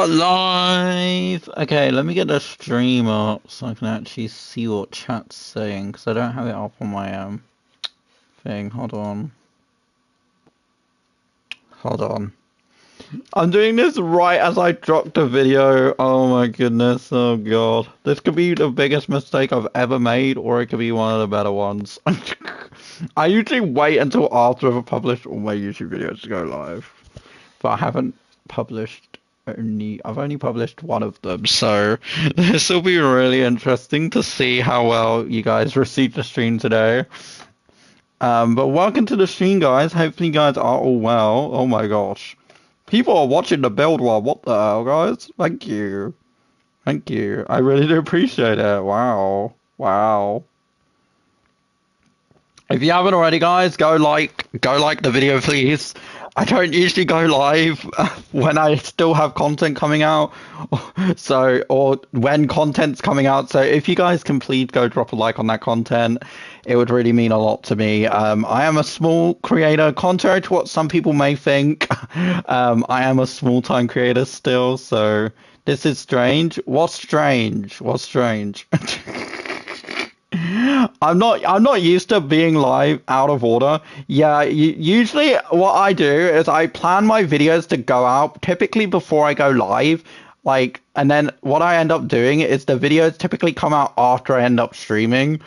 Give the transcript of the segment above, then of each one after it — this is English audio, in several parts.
Live! Okay, let me get the stream up so I can actually see what chat's saying, because I don't have it up on my thing. Hold on. Hold on. I'm doing this right as I dropped the video. Oh my goodness. Oh god. This could be the biggest mistake I've ever made, or it could be one of the better ones. I usually wait until after I've published all my YouTube videos to go live. But I haven't published I've only published one of them, so this will be really interesting to see how well you guys received the stream today. But welcome to the stream, guys. Hopefully you guys are all well. Oh my gosh. People are watching the build one. What the hell, guys? Thank you. Thank you. I really do appreciate it. Wow. Wow. If you haven't already, guys, go like the video, please. I don't usually go live when I still have content coming out, or when content's coming out. So if you guys can please go drop a like on that content, it would really mean a lot to me. I am a small creator, contrary to what some people may think. I am a small-time creator still, so this is strange. What's strange? What's strange? I'm not used to being live out of order. Yeah, usually what I do is I plan my videos to go out typically before I go live. Like, and then what I end up doing is the videos typically come out after I end up streaming.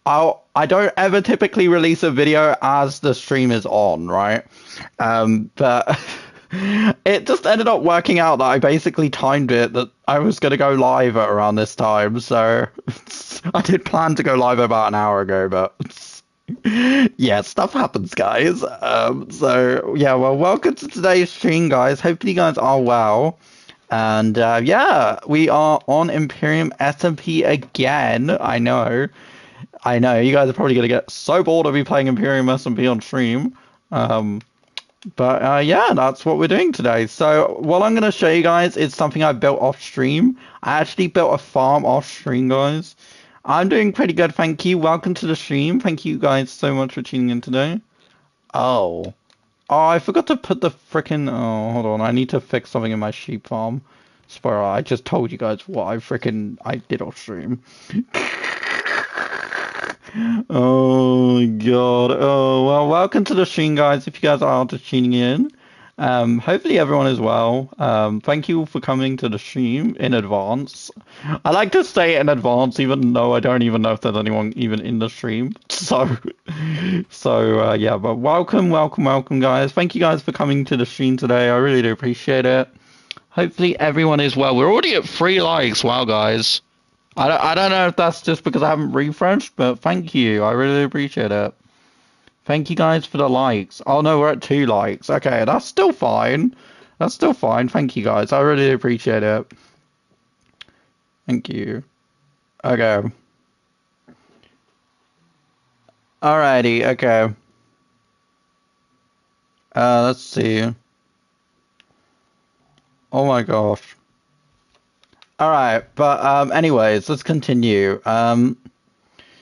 I don't ever typically release a video as the stream is on, right? But it just ended up working out that I basically timed it that I was going to go live at around this time. So I did plan to go live about an hour ago, but yeah, stuff happens, guys. So yeah, well, welcome to today's stream, guys. Hopefully you guys are well. And yeah, we are on Imperium SMP again. I know, you guys are probably going to get so bored of me playing Imperium SMP on stream. But yeah, that's what we're doing today. So what I'm going to show you guys is something I built off stream. I actually built a farm off stream, guys. I'm doing pretty good, thank you. Welcome to the stream. Thank you guys so much for tuning in today. Oh, I forgot to put the frickin'... Oh, hold on. I need to fix something in my sheep farm. Spoiler, I just told you guys what I did off stream. Oh my god. Oh, well, welcome to the stream, guys, if you guys are just tuning in. Hopefully everyone is well. Thank you for coming to the stream in advance. I like to say in advance, even though I don't even know if there's anyone even in the stream. So yeah, but welcome, guys. Thank you guys for coming to the stream today. I really do appreciate it. Hopefully everyone is well. We're already at 3 likes. Wow, guys. I don't know if that's just because I haven't refreshed, but thank you. I really appreciate it. Thank you guys for the likes. Oh no, we're at 2 likes. Okay, that's still fine. That's still fine. Thank you guys. I really appreciate it. Thank you. Okay. Alrighty, okay. Let's see. Oh my gosh. Alright, but anyways, let's continue.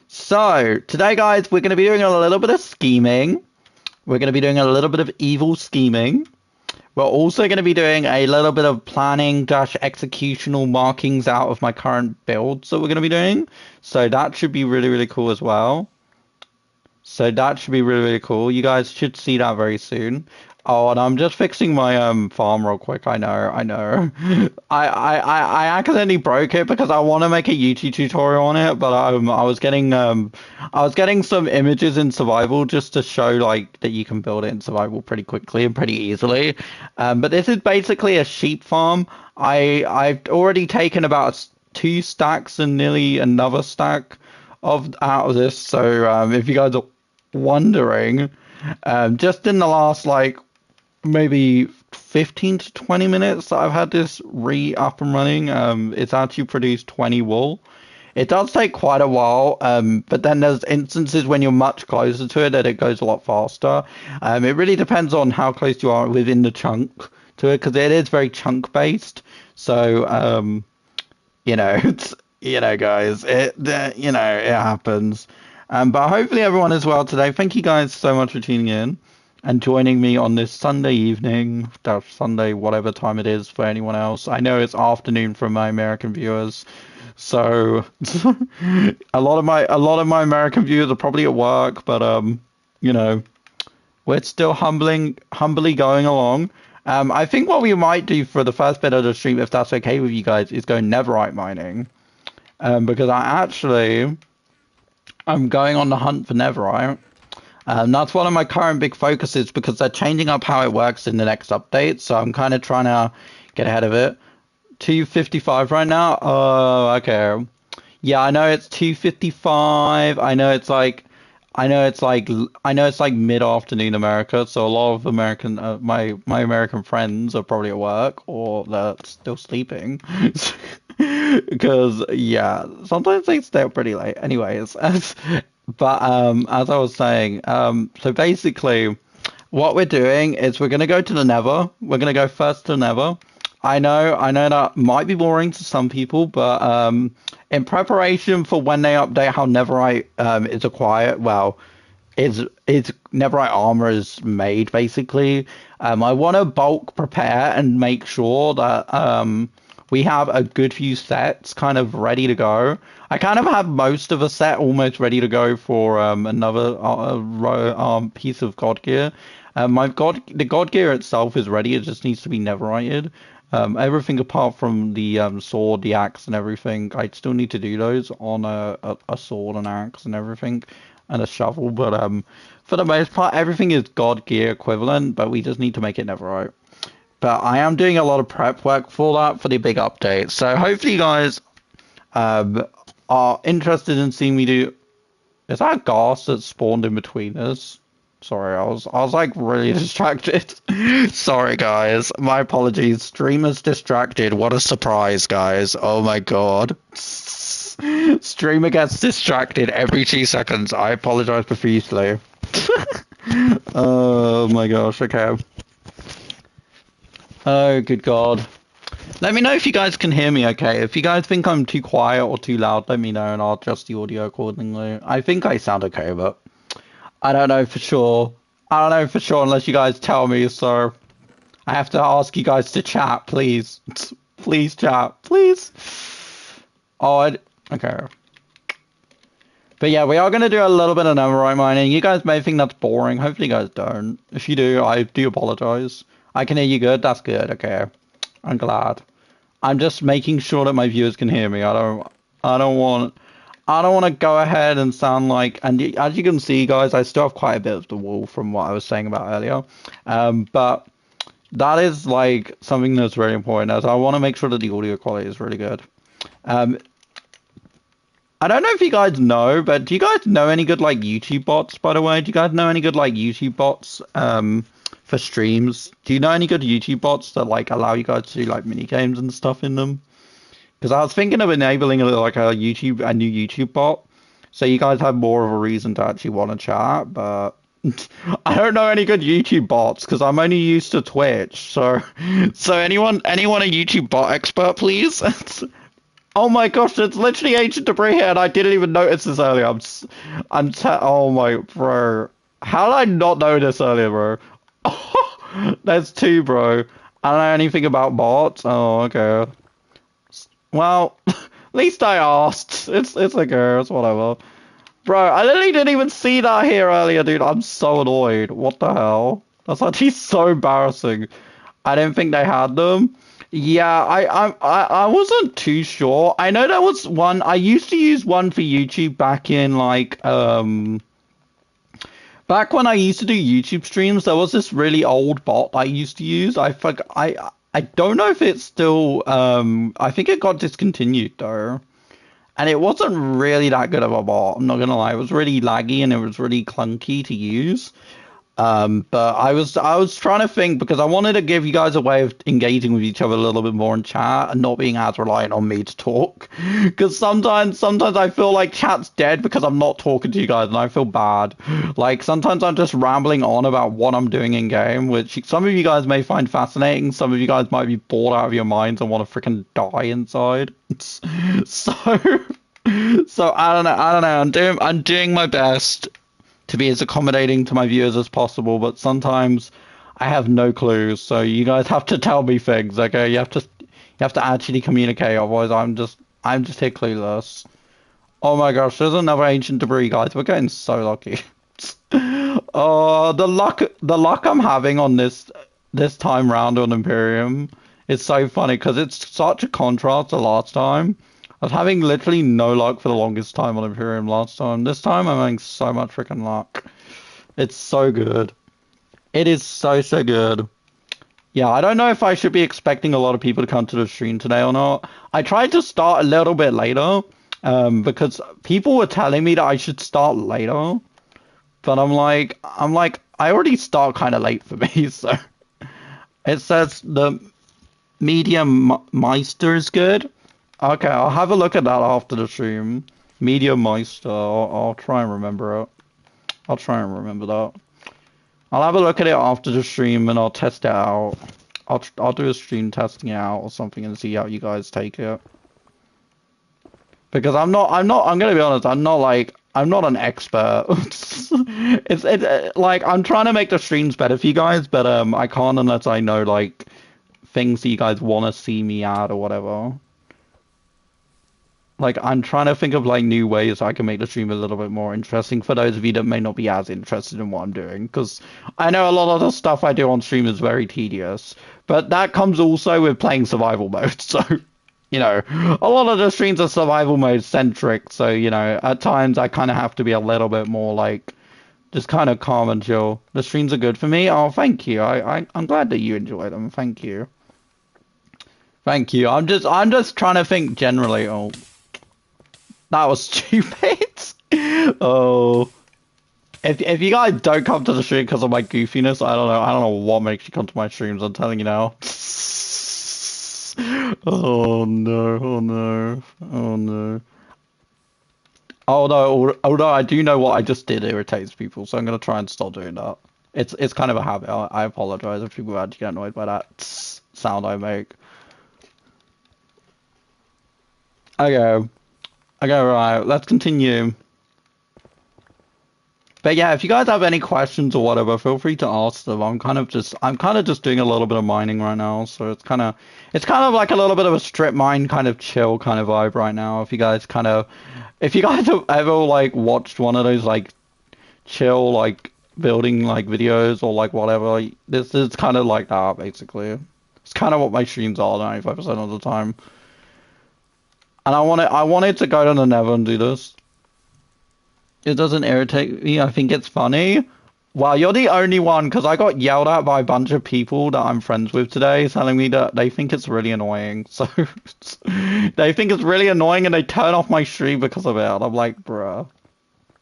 So, today, guys, we're going to be doing a little bit of scheming. We're going to be doing a little bit of evil scheming. We're also going to be doing a little bit of planning / executional markings out of my current builds that we're going to be doing. So that should be really, really cool as well. So that should be really, really cool. You guys should see that very soon. Oh, and I'm just fixing my farm real quick. I know. I accidentally broke it because I want to make a YouTube tutorial on it, but I was getting some images in survival just to show like that you can build it in survival pretty quickly and pretty easily. But this is basically a sheep farm. I've already taken about 2 stacks and nearly another stack out of this. So if you guys are wondering, just in the last like maybe 15 to 20 minutes that I've had this up and running, it's actually produced 20 wool. It does take quite a while, but then there's instances when you're much closer to it that it goes a lot faster. It really depends on how close you are within the chunk to it, because it is very chunk based. So you know, guys, it happens. But hopefully everyone is well today. Thank you guys so much for tuning in. and joining me on this Sunday evening, Sunday, whatever time it is for anyone else. I know it's afternoon for my American viewers, so a lot of my American viewers are probably at work, but you know, we're still humbly going along. I think what we might do for the first bit of the stream, if that's okay with you guys, is go netherite mining. Because I'm going on the hunt for netherite. That's one of my current big focuses because they're changing up how it works in the next update. So I'm kind of trying to get ahead of it. 255 right now. Oh, okay. Yeah, I know it's 2:55. I know it's like mid-afternoon America, so a lot of my American friends are probably at work or they're still sleeping. Because yeah, sometimes they stay up pretty late. Anyways, as I was saying, so basically, what we're doing is we're gonna go to the Nether. We're gonna go first to the Nether. I know that might be boring to some people, but in preparation for when they update how Netherite is acquired, well, is Netherite armor is made basically. I want to bulk prepare and make sure that we have a good few sets kind of ready to go. I kind of have most of a set almost ready to go for another piece of God gear. The God gear itself is ready. It just needs to be netherrited. Everything apart from the sword, the axe, and everything, I still need to do those on a sword and axe and everything, and a shovel. But for the most part, everything is God gear equivalent. But we just need to make it netherite. But I am doing a lot of prep work for that for the big update. So hopefully you guys are interested in seeing me do. Is that ghast that spawned in between us? Sorry, I was like really distracted. Sorry guys, my apologies. Streamer's distracted. What a surprise, guys. Oh my god. Streamer gets distracted every 2 seconds. I apologize profusely. Oh my gosh, okay. Oh good god. Let me know if you guys can hear me okay. If you guys think I'm too quiet or too loud, let me know and I'll adjust the audio accordingly. I think I sound okay, but I don't know for sure. I don't know for sure unless you guys tell me, so I have to ask you guys to chat, please. Please chat, please. Oh, okay. But yeah, we are going to do a little bit of netherite mining. You guys may think that's boring. Hopefully you guys don't. If you do, I do apologize. I can hear you good. That's good. Okay. I'm glad. I'm just making sure that my viewers can hear me. I don't want to go ahead and sound like, and as you can see, guys, I still have quite a bit of the wool from what I was saying about earlier. But that is like something that's very important, as I want to make sure that the audio quality is really good. I don't know if you guys know, but do you guys know any good like YouTube bots, by the way? Do you guys know any good like YouTube bots for streams? Do you know any good YouTube bots that like allow you guys to do like mini games and stuff in them? Because I was thinking of enabling a new YouTube bot, so you guys have more of a reason to actually want to chat. But I don't know any good YouTube bots because I'm only used to Twitch. So anyone a YouTube bot expert, please? Oh my gosh, it's literally Ancient Debris here, and I didn't even notice this earlier. Oh my, bro. How did I not know this earlier, bro? There's two, bro. I don't know anything about bots. Oh, okay. Well, at least I asked. It's okay, it's whatever. Bro, I literally didn't even see that here earlier, dude. I'm so annoyed. What the hell? That's actually so embarrassing. I didn't think they had them. Yeah, I wasn't too sure. I know there was one. I used to use one for YouTube back in back when I used to do YouTube streams. There was this really old bot I used to use. I don't know if it's still I think it got discontinued though. And it wasn't really that good of a bot, I'm not gonna lie. It was really laggy and it was really clunky to use. But I was trying to think because I wanted to give you guys a way of engaging with each other a little bit more in chat and not being as reliant on me to talk. Because sometimes I feel like chat's dead because I'm not talking to you guys and I feel bad. Like sometimes I'm just rambling on about what I'm doing in game, which some of you guys may find fascinating. Some of you guys might be bored out of your minds and want to freaking die inside. So I don't know. I'm doing my best to be as accommodating to my viewers as possible, but sometimes I have no clues, so you guys have to tell me things, okay? You have to actually communicate, otherwise I'm just here clueless. Oh my gosh, there's another ancient debris, guys. We're getting so lucky. Oh, the luck I'm having on this time round on Imperium is so funny because it's such a contrast to last time. I was having literally no luck for the longest time on Imperium last time. This time I'm having so much freaking luck. It's so good. It is so, so good. Yeah, I don't know if I should be expecting a lot of people to come to the stream today or not. I tried to start a little bit later, because people were telling me that I should start later, but I'm like, I already start kind of late for me, so it says the medium meister is good. Okay, I'll have a look at that after the stream. Medium meister, I'll try and remember it. I'll try and remember that. I'll have a look at it after the stream and I'll test it out. I'll do a stream testing it out or something and see how you guys take it. Because I'm gonna be honest, I'm not an expert. Like I'm trying to make the streams better for you guys, but I can't unless I know like things that you guys want to see me at or whatever. Like I'm trying to think of like new ways I can make the stream a little bit more interesting for those of you that may not be as interested in what I'm doing, because I know a lot of the stuff I do on stream is very tedious, but that comes also with playing survival mode. So, a lot of the streams are survival mode centric. So, at times I kind of have to be a little bit more like just kind of calm and chill. The streams are good for me. Oh, thank you. I'm glad that you enjoy them. Thank you. Thank you. I'm just trying to think generally. Oh. That was stupid. Oh, if you guys don't come to the stream because of my goofiness, I don't know what makes you come to my streams. I'm telling you now. Oh no! Oh no! Oh no! Although I do know what I just did irritates people, so I'm gonna try and stop doing that. It's kind of a habit. I apologize if people actually get annoyed by that sound I make. Okay. Okay, right, let's continue. But yeah, if you guys have any questions or whatever, feel free to ask them. I'm kind of just doing a little bit of mining right now, so it's kind of like a little bit of a strip mine kind of chill kind of vibe right now. If you guys have ever like watched one of those like chill like building like videos or like whatever, this is kind of like that basically. It's kind of what my streams are 95% of the time. And I wanted to go to the Nether and do this. It doesn't irritate me. I think it's funny. Well, you're the only one, because I got yelled at by a bunch of people that I'm friends with today, telling me that they think it's really annoying. So they think it's really annoying and they turn off my stream because of it. And I'm like, bruh.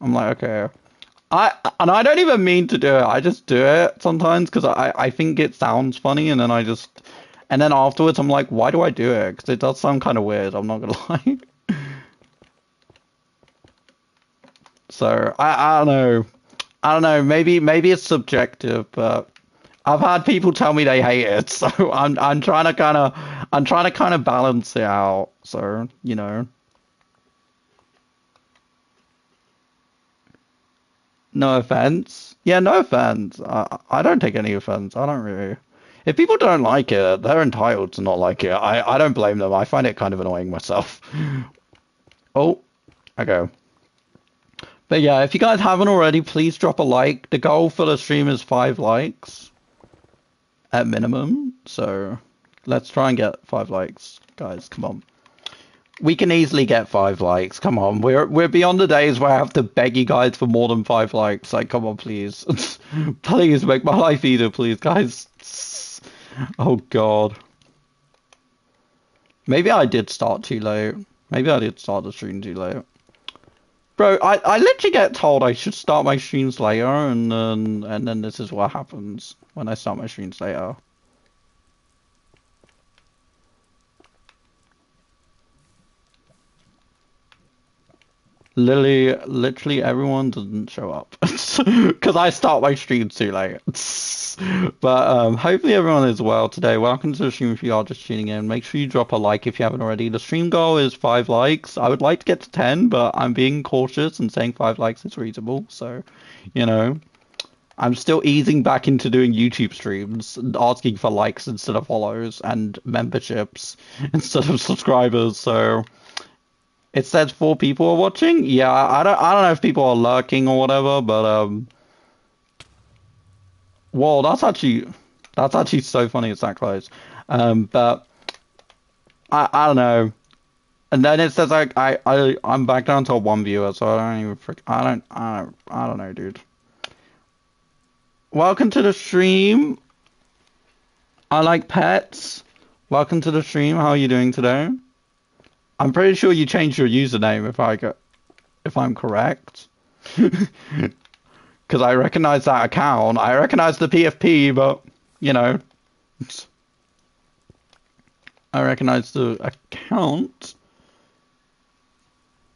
I'm like, okay. I don't even mean to do it. I just do it sometimes because I think it sounds funny, and then afterwards I'm like, why do I do it? Because it does sound kind of weird. I'm not gonna lie. So I don't know. I don't know. Maybe it's subjective, but I've had people tell me they hate it. So I'm trying to balance it out. So no offense. Yeah, no offense. I don't take any offense. I don't really. If people don't like it, they're entitled to not like it. I don't blame them. I find it kind of annoying myself. Oh, okay. But yeah, if you guys haven't already, please drop a like. The goal for the stream is 5 likes at minimum. So let's try and get 5 likes, guys. Come on. We can easily get 5 likes. Come on. We're beyond the days where I have to beg you guys for more than 5 likes. Like, come on, please. Please make my life easier, please, guys. Oh god. Maybe I did start too late. Maybe I did start the stream too late. Bro, I literally get told I should start my streams later, and then this is what happens when I start my streams later. Literally everyone doesn't show up. because I start my stream too late. But hopefully everyone is well today. Welcome to the stream if you are just tuning in. Make sure you drop a like if you haven't already. The stream goal is 5 likes. I would like to get to 10, but I'm being cautious and saying 5 likes is reasonable. So, you know, I'm still easing back into doing YouTube streams, asking for likes instead of follows and memberships instead of subscribers. So it says 4 people are watching. Yeah, I don't know if people are lurking or whatever, but whoa, that's actually so funny. It's that close. But I don't know. And then it says like I'm back down to 1 viewer, so I don't even I don't know, dude. Welcome to the stream. I like pets. Welcome to the stream. How are you doing today? I'm pretty sure you changed your username if I'm correct. Because I recognize that account. I recognize the PFP, but you know, I recognize the account.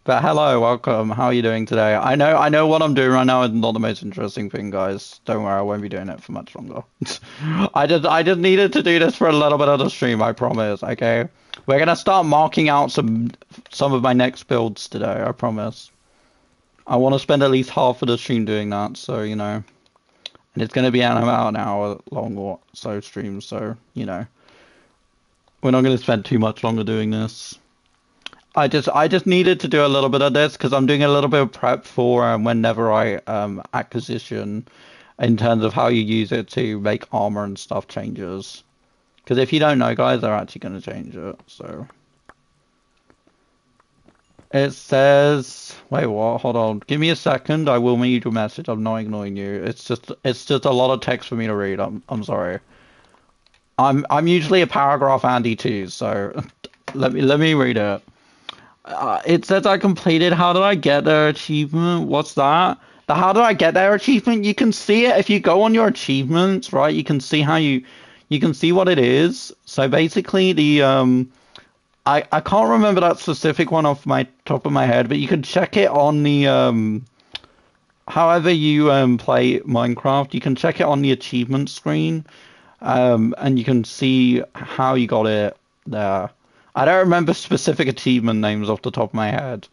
But hello, welcome. How are you doing today? I know what I'm doing right now is not the most interesting thing, guys. Don't worry, I won't be doing it for much longer. I just needed to do this for a little bit of the stream, I promise, okay? We're gonna start marking out some of my next builds today, I promise. I want to spend at least half of the stream doing that, so you know. And it's gonna be about an hour long or so stream, so you know. We're not gonna spend too much longer doing this. I just needed to do a little bit of this because I'm doing a little bit of prep for whenever I acquisition in terms of how you use it to make armor and stuff changes. Because if you don't know, guys, they're actually going to change it. So it says, wait, what? Hold on, give me a second. I will read your message. I'm not ignoring you. It's just a lot of text for me to read. I'm sorry. I'm usually a paragraph Andy too, so let me read it. It says I completed How Did I Get There achievement. What's that? The How Did I Get There achievement, you can see it if you go on your achievements, right? You can see how you can see what it is. So basically the I can't remember that specific one off my top of my head, but you can check it on the however you play Minecraft, you can check it on the achievement screen. And you can see how you got it there. I don't remember specific achievement names off the top of my head.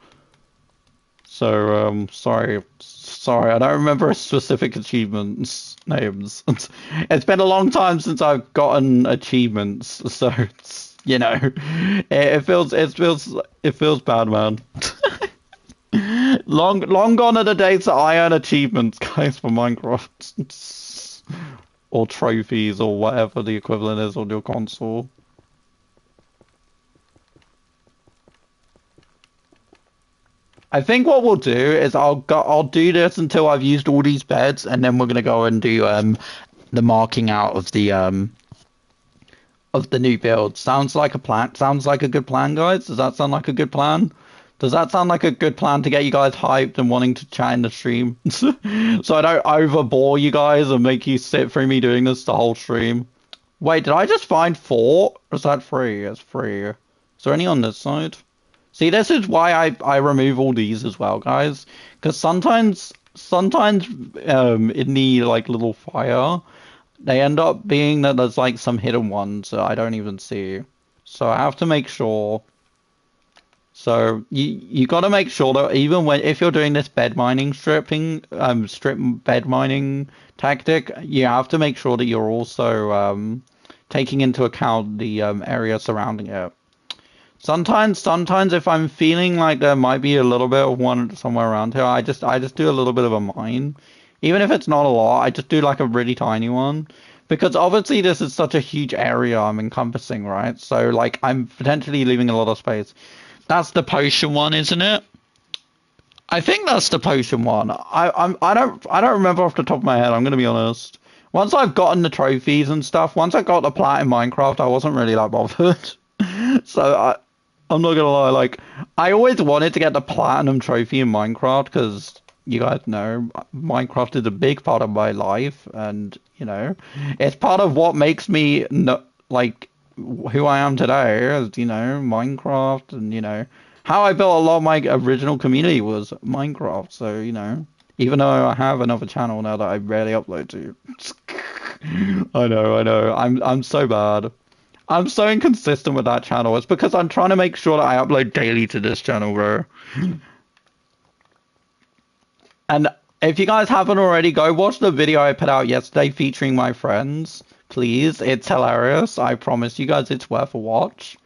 So, sorry, I don't remember specific achievements names. It's been a long time since I've gotten achievements, so it's, you know, it feels bad, man. Long gone are the days that I earn achievements, guys, for Minecraft. Or trophies, or whatever the equivalent is on your console. I think what we'll do is I'll do this until I've used all these beds, and then we're gonna go and do the marking out of the new build. Sounds like a plan. Sounds like a good plan, guys. Does that sound like a good plan? Does that sound like a good plan to get you guys hyped and wanting to chat in the stream? So I don't overbore you guys and make you sit through me doing this the whole stream. Wait, did I just find 4? Or is that 3? It's 3. Is there any on this side? See, this is why I remove all these as well, guys. Because sometimes in the like little fire, they end up being that there's like some hidden ones that I don't even see. So I have to make sure. So you got to make sure that even if you're doing this bed mining strip bed mining tactic, you have to make sure that you're also taking into account the area surrounding it. Sometimes if I'm feeling like there might be a little bit of one somewhere around here, I just do a little bit of a mine. Even if it's not a lot, I just do like a really tiny one. Because obviously this is such a huge area I'm encompassing, right? So like I'm potentially leaving a lot of space. That's the potion one, isn't it? I think that's the potion one. I don't remember off the top of my head, I'm gonna be honest. Once I've gotten the trophies and stuff, once I got the plat in Minecraft, I wasn't really that bothered. So I'm not gonna lie, like, I always wanted to get the platinum trophy in Minecraft, because you guys know, Minecraft is a big part of my life, and, you know, it's part of what makes me, like, who I am today, is, you know, Minecraft, and, you know, how I built a lot of my original community was Minecraft, so, you know, Even though I have another channel now that I rarely upload to. I know. I'm so bad. I'm so inconsistent with that channel. It's because I'm trying to make sure that I upload daily to this channel, bro. And if you guys haven't already, go watch the video I put out yesterday featuring my friends. Please, it's hilarious. I promise you guys it's worth a watch.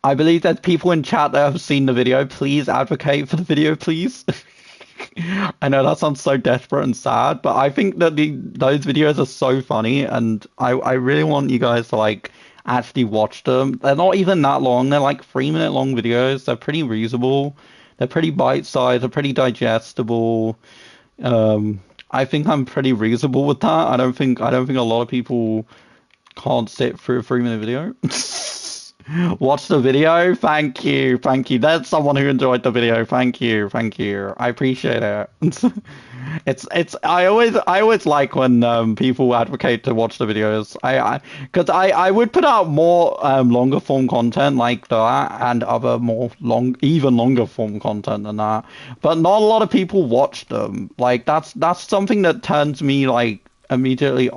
I believe there's people in chat that have seen the video. Please advocate for the video, please. I know that sounds so desperate and sad, but I think that those videos are so funny, and I really want you guys to like actually watch them. They're not even that long. They're like 3 minute long videos. They're pretty reasonable. They're pretty bite-sized. They're pretty digestible. I think I'm pretty reasonable with that. I don't think a lot of people can't sit through a 3 minute video. Watch the video. Thank you. Thank you. There's someone who enjoyed the video. Thank you. Thank you. I appreciate it. I always like when people advocate to watch the videos. Because I would put out more longer form content like that and other more even longer form content than that. But not a lot of people watch them. Like that's something that turns me like immediately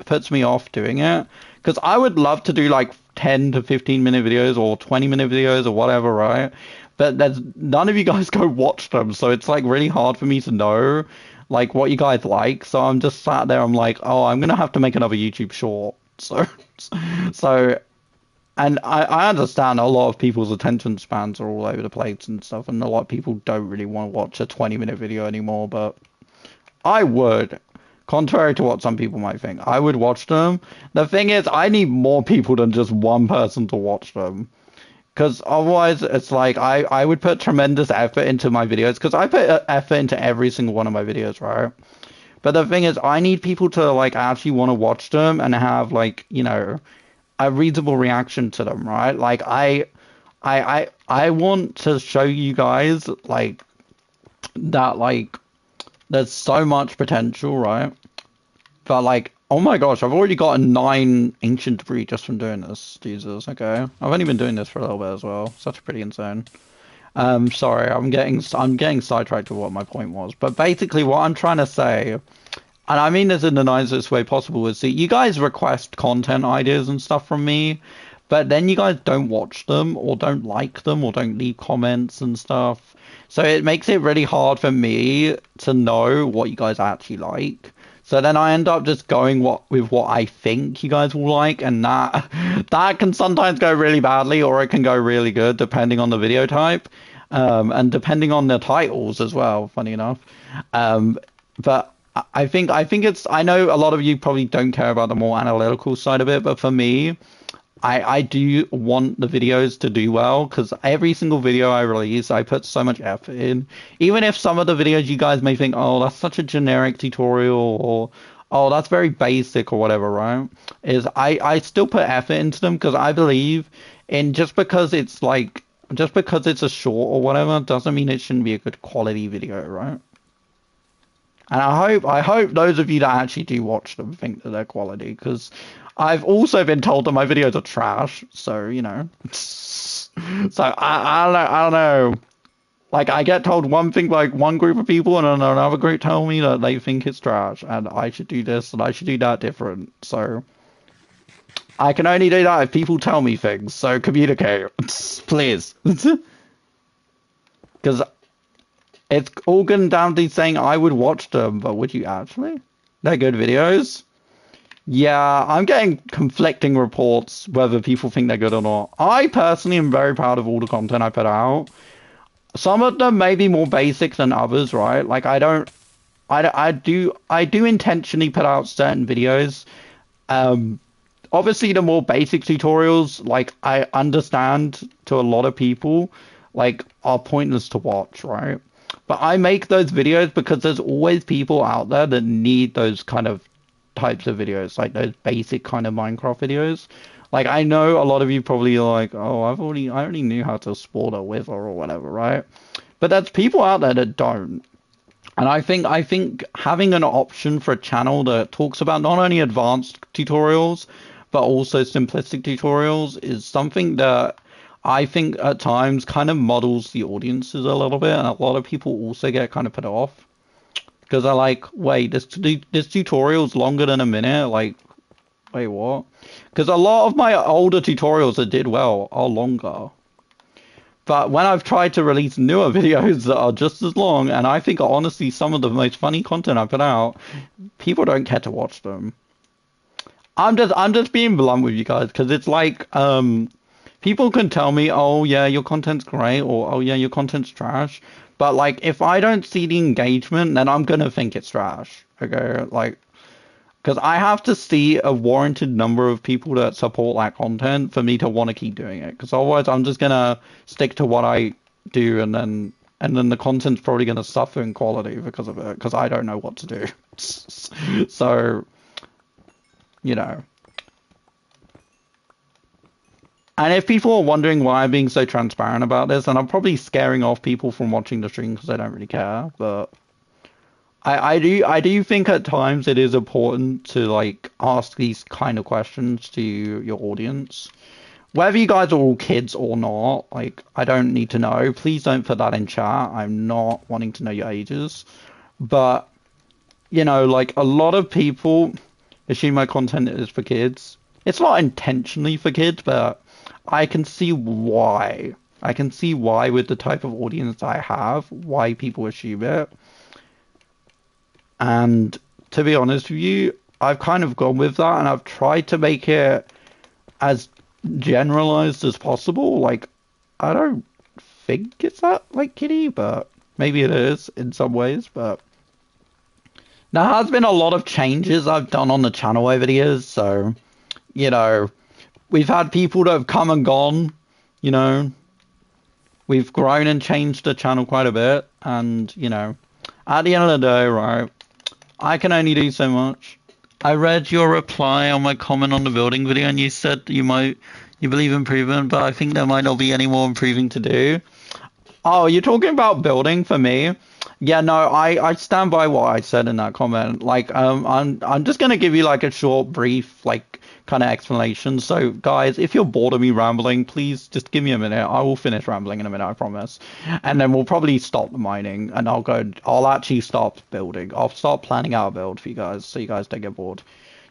puts me off doing it. Because I would love to do like 10 to 15 minute videos or 20 minute videos or whatever, right? But there's none of you guys go watch them, so it's like really hard for me to know like what you guys like. So I'm just sat there, I'm like, oh, I'm gonna have to make another YouTube short. So so and I understand a lot of people's attention spans are all over the place and stuff, and a lot of people don't really want to watch a 20 minute video anymore, but I would. Contrary to what some people might think, I would watch them. The thing is, I need more people than just one person to watch them. Because otherwise, it's like I would put tremendous effort into my videos. Because I put effort into every single one of my videos, right? But the thing is, I need people to like actually want to watch them and have like, you know, a reasonable reaction to them, right? Like I want to show you guys like that like there's so much potential, right? But like, oh my gosh, I've already gotten 9 ancient debris just from doing this. Jesus, okay. I've only been doing this for a little bit as well. Such pretty insane. Sorry, I'm getting sidetracked with what my point was. But basically, what I'm trying to say, and I mean this in the nicest way possible, is that you guys request content ideas and stuff from me, but then you guys don't watch them or don't like them or don't leave comments and stuff. So it makes it really hard for me to know what you guys actually like. So then I end up just going with what I think you guys will like, and that can sometimes go really badly or it can go really good depending on the video type, and depending on the titles as well. Funny enough, but I think it's I know a lot of you probably don't care about the more analytical side of it, but for me, I do want the videos to do well because every single video I release, I put so much effort in. Even if some of the videos you guys may think, oh, that's such a generic tutorial or oh, that's very basic or whatever, right? I still put effort into them because I believe in just because it's a short or whatever doesn't mean it shouldn't be a good quality video, right? And I hope those of you that actually do watch them think that they're quality, because I've also been told that my videos are trash. So you know, so I don't know. Like I get told one thing like one group of people, and then another group tell me that they think it's trash, and I should do this and I should do that different. So I can only do that if people tell me things. So communicate, please, because it's all good down to saying I would watch them, but would you actually? They're good videos. Yeah, I'm getting conflicting reports whether people think they're good or not. I personally am very proud of all the content I put out. Some of them may be more basic than others, right? Like I do intentionally put out certain videos. Obviously the more basic tutorials, like I understand to a lot of people, like are pointless to watch, right? But I make those videos because there's always people out there that need those kind of types of videos, like those basic kind of Minecraft videos. Like I know a lot of you probably are like, oh, I already knew how to spawn a wither or whatever, right? But there's people out there that don't. And I think having an option for a channel that talks about not only advanced tutorials, but also simplistic tutorials is something that I think at times kind of models the audiences a little bit, and a lot of people also get kind of put off. Because I like, wait, this tutorial's longer than a minute. Like, wait, what? Because a lot of my older tutorials that did well are longer. But when I've tried to release newer videos that are just as long, and I think are honestly some of the most funny content I put out, people don't care to watch them. I'm just being blunt with you guys because it's like people can tell me, oh yeah, your content's great, or oh yeah, your content's trash. But like if I don't see the engagement, then I'm gonna think it's trash. Okay, like because I have to see a warranted number of people that support that content for me to want to keep doing it. Because otherwise, I'm just gonna stick to what I do, and then the content's probably gonna suffer in quality because of it. Because I don't know what to do. So, you know. And if people are wondering why I'm being so transparent about this, and I'm probably scaring off people from watching the stream because they don't really care, but I do think at times it is important to like ask these kind of questions to your audience. Whether you guys are all kids or not, like I don't need to know. Please don't put that in chat. I'm not wanting to know your ages. But like a lot of people assume my content is for kids. It's not intentionally for kids, but I can see why. I can see why with the type of audience I have, why people assume it. And to be honest with you, I've kind of gone with that and I've tried to make it as generalized as possible. Like, I don't think it's that like kiddie, but maybe it is in some ways. But there has been a lot of changes I've done on the channel over the years. So, you know, we've had people that have come and gone, you know, we've grown and changed the channel quite a bit. And, at the end of the day, right, I can only do so much. I read your reply on my comment on the building video, and you said you believe improvement, but I think there might not be any more improving to do. Oh, you're talking about building for me? Yeah, no, I stand by what I said in that comment. Like, I'm just gonna give you like a short, brief, like kind of explanation. So, guys, if you're bored of me rambling, please just give me a minute. I will finish rambling in a minute, I promise. And then we'll probably stop the mining, and I'll actually stop building. I'll start planning out a build for you guys, so you guys don't get bored.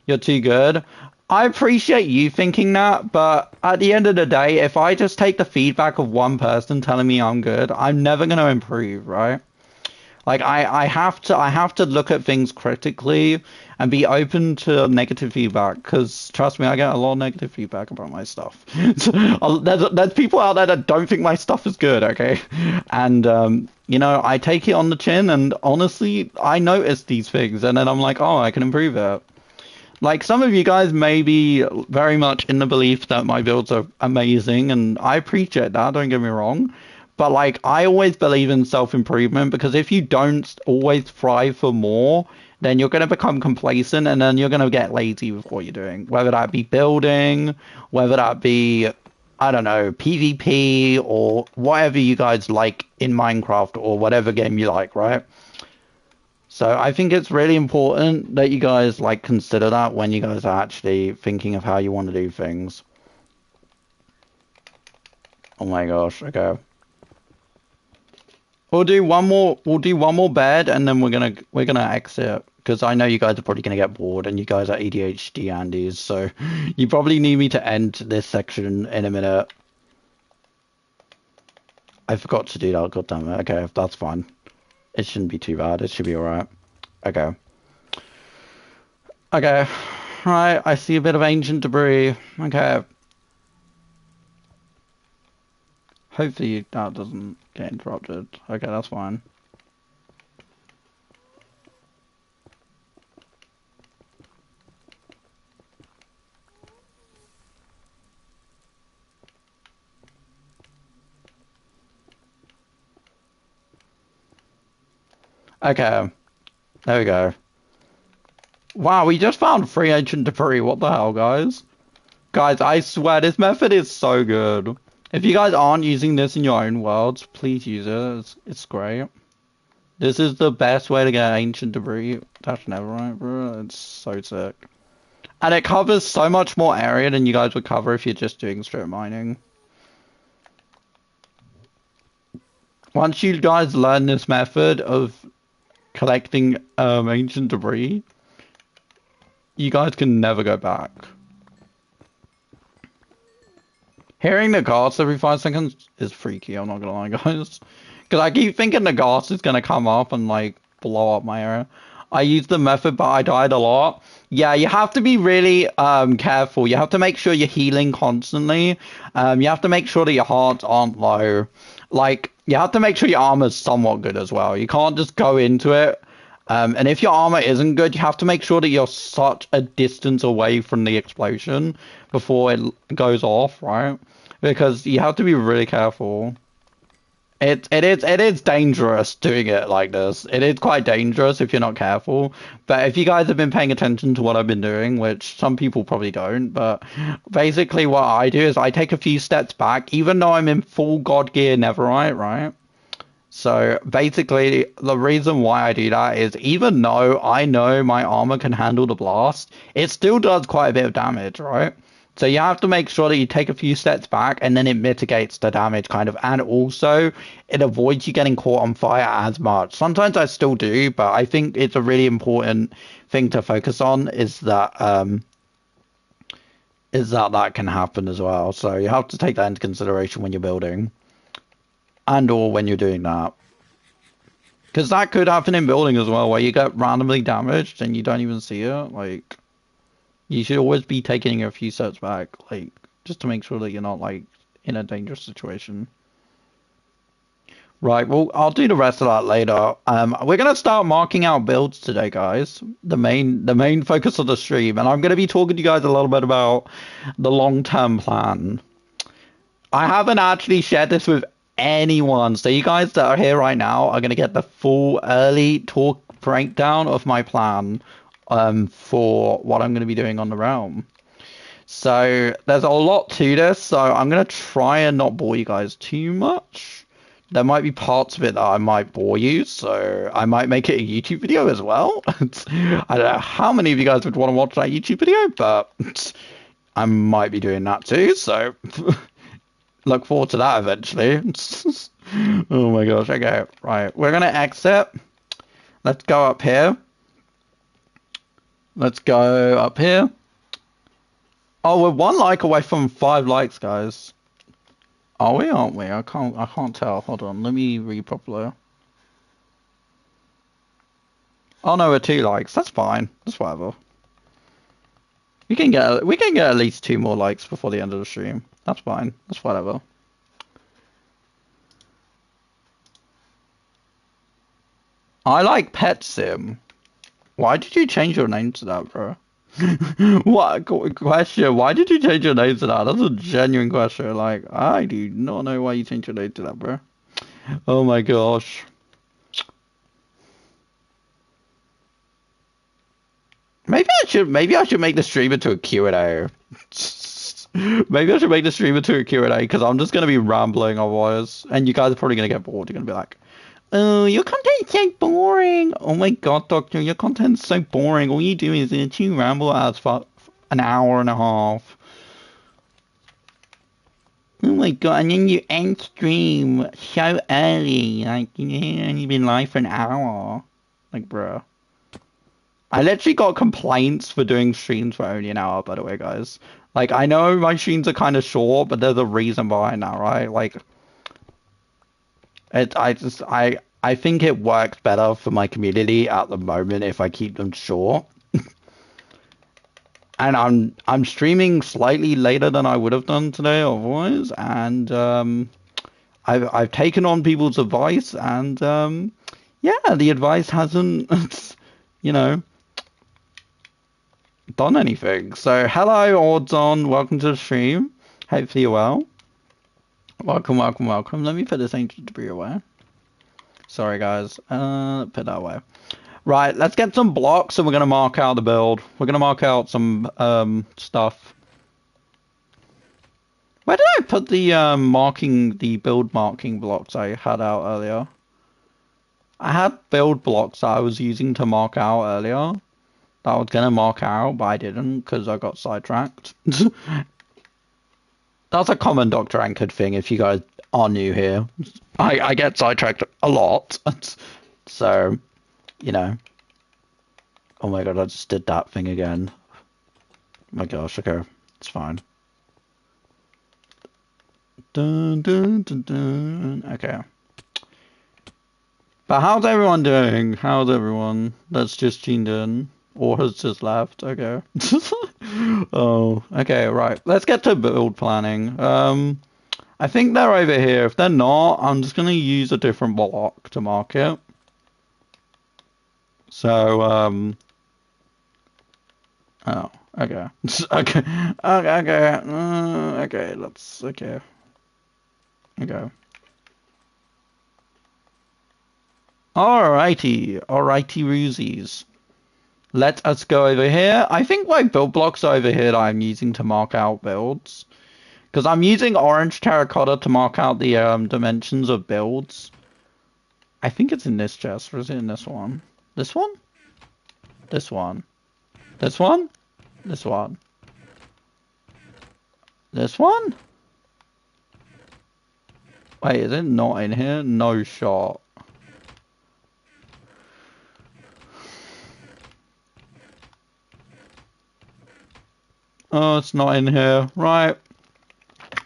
You're too good. I appreciate you thinking that, but at the end of the day, if I just take the feedback of one person telling me I'm good, I'm never gonna improve, right? Like I have to look at things critically and be open to negative feedback because trust me, I get a lot of negative feedback about my stuff. So, there's people out there that don't think my stuff is good, okay? And I take it on the chin, and honestly, I notice these things, and then I'm like, oh, I can improve it. Like some of you guys may be very much in the belief that my builds are amazing, and I appreciate that, don't get me wrong. But like I always believe in self-improvement because if you don't always strive for more, then you're going to become complacent and then you're going to get lazy with what you're doing. Whether that be building, whether that be, I don't know, PvP or whatever you guys like in Minecraft or whatever game you like, right? So I think it's really important that you guys like consider that when you guys are actually thinking of how you want to do things. Oh my gosh, okay. We'll do one more bed and then we're gonna exit because I know you guys are probably gonna get bored and you guys are ADHD Andes, so you probably need me to end this section in a minute. I forgot to do that, god damn it. Okay, that's fine. It shouldn't be too bad. It should be alright. Okay. Okay. Right, I see a bit of ancient debris. Okay. Hopefully that doesn't get interrupted. Okay, that's fine. Okay. There we go. Wow, we just found 3 ancient debris. What the hell, guys? Guys, I swear this method is so good. If you guys aren't using this in your own worlds, please use it. It's great. This is the best way to get ancient debris. That's neverite, bro. It's so sick. And it covers so much more area than you guys would cover if you're just doing strip mining. Once you guys learn this method of collecting ancient debris. You guys can never go back. Hearing the ghast every 5 seconds is freaky, I'm not gonna lie, guys. Because I keep thinking the ghast is gonna come up and, like, blow up my area. I used the method, but I died a lot. Yeah, you have to be really careful. You have to make sure you're healing constantly. You have to make sure that your hearts aren't low. Like, you have to make sure your armor's somewhat good as well. You can't just go into it. And if your armor isn't good, you have to make sure that you're such a distance away from the explosion before it goes off, right? Because you have to be really careful. It is dangerous doing it like this. It is quite dangerous if you're not careful. But if you guys have been paying attention to what I've been doing, which some people probably don't, but basically what I do is I take a few steps back, even though I'm in full God gear Netherite, right? So basically, the reason why I do that is even though I know my armor can handle the blast, it still does quite a bit of damage, right? So you have to make sure that you take a few steps back and then it mitigates the damage kind of. And also, it avoids you getting caught on fire as much. Sometimes I still do, but I think it's a really important thing to focus on is that that can happen as well. So you have to take that into consideration when you're building. And or when you're doing that. Because that could happen in building as well, where you get randomly damaged and you don't even see it. Like, you should always be taking a few steps back, like, just to make sure that you're not, like, in a dangerous situation. Right, well, I'll do the rest of that later. We're gonna start marking out builds today, guys. The main focus of the stream, and I'm gonna be talking to you guys a little bit about the long-term plan. I haven't actually shared this with anyone. So you guys that are here right now are going to get the full early talk breakdown of my plan for what I'm going to be doing on the realm. So there's a lot to this, so I'm going to try and not bore you guys too much. There might be parts of it that I might bore you, so I might make it a YouTube video as well. I don't know how many of you guys would want to watch that YouTube video, but I might be doing that too, so look forward to that eventually. Oh my gosh, okay, right. We're gonna exit. Let's go up here. Let's go up here. Oh, we're 1 like away from 5 likes, guys. Are we? Aren't we? I can't tell. Hold on, let me read properly. Oh no, we're 2 likes. That's fine. That's whatever. We can get at least 2 more likes before the end of the stream. That's fine. That's whatever. I like Pet Sim. Why did you change your name to that, bro? What question? Why did you change your name to that? That's a genuine question. Like, I do not know why you changed your name to that, bro. Oh my gosh. Maybe I should make the stream into a Q&A. Maybe I should make the stream into a Q&A because I'm just gonna be rambling otherwise, and you guys are probably gonna get bored. You're gonna be like, "Oh, your content's so boring. Oh my god, Doctor, your content's so boring. All you do is you ramble as for an hour and a half. Oh my god, and then you end stream so early. Like, you only been live for an hour. Like, bruh." I literally got complaints for doing streams for only an hour, by the way, guys. Like, I know my streams are kind of short, but there's a reason behind that, right? Like, I think it works better for my community at the moment if I keep them short. And I'm streaming slightly later than I would have done today otherwise, and I've taken on people's advice, and yeah, the advice hasn't, you know, done anything. So hello, Odds On, welcome to the stream. Hopefully you're well. Welcome. Let me put this ancient debris away. Sorry guys, put that away. Right, let's get some blocks and we're gonna mark out the build. We're gonna mark out some stuff. Where did I put the build marking blocks I had out earlier? I had build blocks that I was using to mark out earlier. That I was gonna mark out, but I didn't because I got sidetracked. That's a common Dr. Anchored thing if you guys are new here. I get sidetracked a lot. So you know. Oh my god, I just did that thing again. Oh my gosh, okay, it's fine. Dun, dun, dun, dun. Okay. But how's everyone doing? How's everyone that's just tuned in? Or has just left? Okay. Oh, okay, right. Let's get to build planning. I think they're over here. If they're not, I'm just gonna use a different block to mark it. So, oh, okay. Okay, okay, okay. Okay. Alrighty, Roosies. Let us go over here. I think my build blocks are over here that I'm using to mark out builds. Because I'm using orange terracotta to mark out the dimensions of builds. I think it's in this chest, or is it in this one? This one? This one. This one? This one. This one? Wait, is it not in here? No shot. Oh, it's not in here. Right.